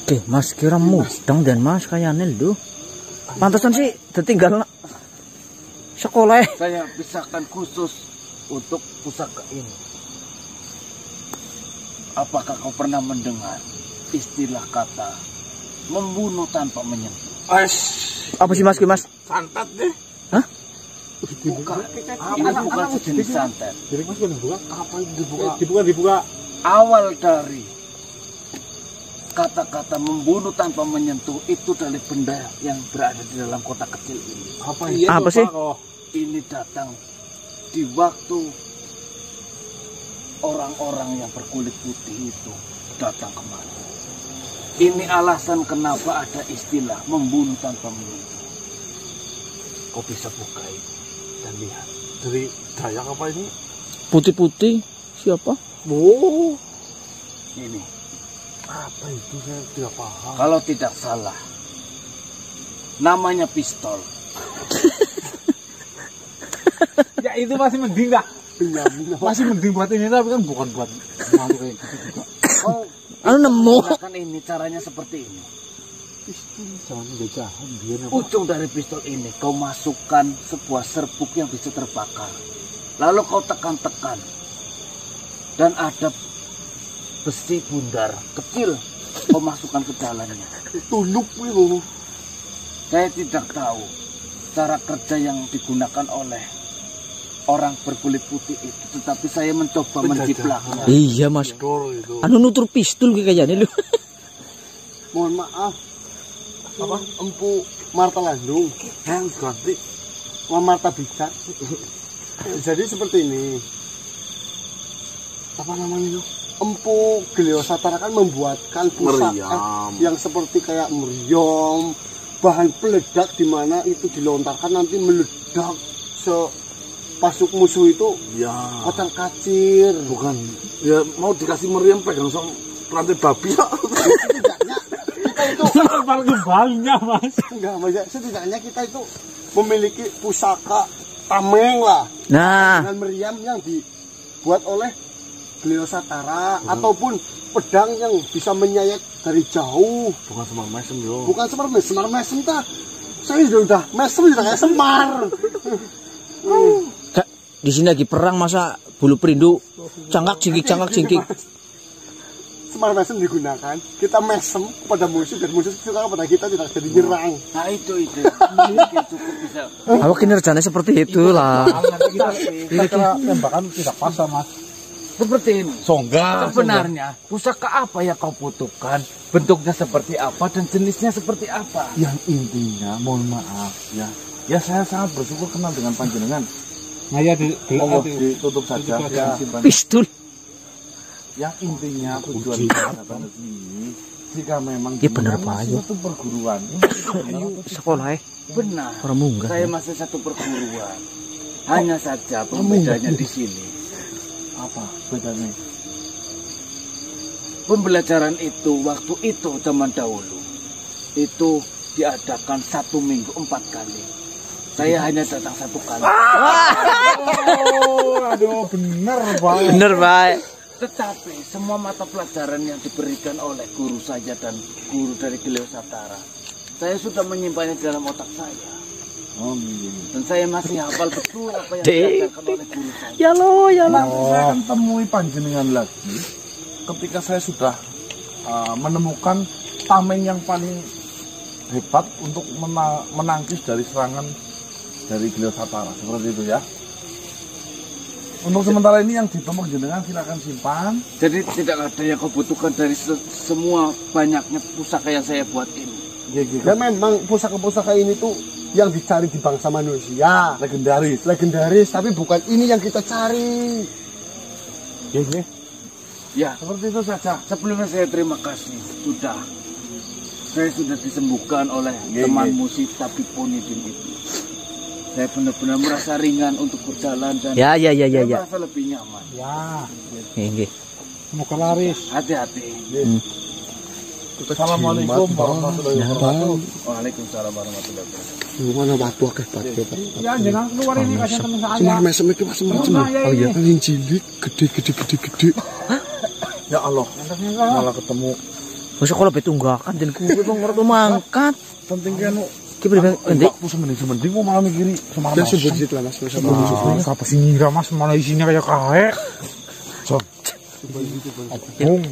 Oke, Mas kira mudeng dan Mas kayaknya lho. Pantesan sih tertinggal sekolah. Saya pisahkan khusus untuk pusaka ini. Apakah kau pernah mendengar istilah kata membunuh tanpa menyentuh? Apa sih Mas? Santet deh. Hah? Bukan. Ini bukan sejenis santet. Jadi Mas kan dibuka? Kapan dibuka? Dibuka. Awal dari kata-kata membunuh tanpa menyentuh itu dari benda yang berada di dalam kotak kecil ini. Apa sih? Ini datang di waktu orang-orang yang berkulit putih itu datang kemari. Ini alasan kenapa ada istilah membunuh tanpa menyentuh. Kau bisa buka itu dan lihat. Dari Dayak apa ini? Putih-putih siapa? Oh, Ini, Apa itu? Saya tidak paham. kalau tidak salah, namanya pistol. Ya itu masih mending dah. Masih mending buat ini tapi kan bukan buat malu kayak gitu juga. Kau Anu nemu. gunakan ini, caranya seperti ini. Jangan jajahan biar apa? Ujung dari pistol ini kau masukkan sebuah serbuk yang bisa terbakar. Lalu kau tekan-tekan. Dan ada besi bundar kecil kau masukkan ke dalamnya. tuluk itu. Saya tidak tahu cara kerja yang digunakan oleh orang berkulit putih itu, tetapi saya mencoba menjiplaknya. Iya Mas. Betul itu. Anu nutur pistol kayaknya lho. Mohon maaf. Apa? Empu Marta Landung. Yang ganti. Marta Bijak. Jadi seperti ini. Apa namanya itu? Empu Gelio Satara kan membuatkan pusaka Meriam. yang seperti kayak meriam, bahan peledak di mana itu dilontarkan nanti meledak pasuk musuh itu Ya. kocar kacir. Bukan. Ya mau dikasih meriam pegang sama rantai babi ya. Setidaknya kita itu Kebal-kebalnya Mas. enggak banyak. Setidaknya kita itu memiliki pusaka tameng lah Nah, dengan meriam yang dibuat oleh Gelio Satara ataupun pedang yang bisa menyayat dari jauh. Bukan Semar Mesem yo. Bukan Semar mesem tah. Saya sudah mesem sudah kayak Semar. Kak, di sini lagi perang masa bulu perindu cangkak cingkik. Semar mesem digunakan. Kita mesem kepada musuh dan musuh suka kepada kita tidak jadi nyerang. Nah itu mungkin cukup bisa. Apa kinerjanya seperti itulah. Nanti kita tembakan tidak pas Mas. Seperti ini. Songgah. Sebenarnya pusaka apa yang kau butuhkan, bentuknya seperti apa dan jenisnya seperti apa? Yang intinya mohon maaf ya. Ya saya sangat bersyukur kenal dengan panjenengan. Nah ya Monggo ditutup saja. Ya. Simpan. Pistol. Yang intinya tujuan kita datang ke sini, jika memang Iya bener, Pak. suatu perguruan. Sekolah Benar. orang munggah. Saya masih satu perguruan. Hanya saja pembedanya di sini. Apa bedanya? Pembelajaran itu waktu itu zaman dahulu itu diadakan 1 minggu 4 kali. Saya hanya datang 1 kali. Oh, aduh bener banget. Bener, Pak. Tetapi semua mata pelajaran yang diberikan oleh guru saya dan guru dari Geleo Satara, saya sudah menyimpannya di dalam otak saya. Oh, iya. Dan saya masih hafal betul apa yang Dek. diajarkan oleh guru saya. Ya lo. Nanti saya akan temui panjenengan lagi ketika saya sudah menemukan tameng yang paling hebat untuk menangkis dari serangan dari Geleo Satara. Seperti itu ya. Untuk sementara ini yang ditemuk jenengan silakan simpan. Jadi tidak ada yang kau butuhkan dari semua banyaknya pusaka yang saya buat ini. Dan memang pusaka-pusaka ini tuh yang dicari di bangsa manusia. Legendaris, tapi bukan ini yang kita cari. Ya, Seperti itu saja. sebelumnya saya terima kasih. Saya sudah disembuhkan oleh temanmu si Tabibonidin itu. Saya benar-benar merasa ringan untuk berjalan dan Ya. saya merasa lebih nyaman. Ya, Nggih. semoga laris. Hati-hati. Assalamualaikum warahmatullahi wabarakatuh. Waalaikumsalam warahmatullahi wabarakatuh. Gimana batu akeh batu. Ya, jangan keluar ini kasih teman saya. Semar mesem iki macam-macam. Oh iya. Yang cilik, gede. Ya Allah, malah ketemu. Masa kalau betunggakan dan kuwi bang ngerti mangkat. Penting kan Ki pribadi ndek. waktu semending mau malah mikiri Semar Dan Mesem. sumber situ lah mas. Siapa sih ngira mas malah isinya kayak kae. Bung.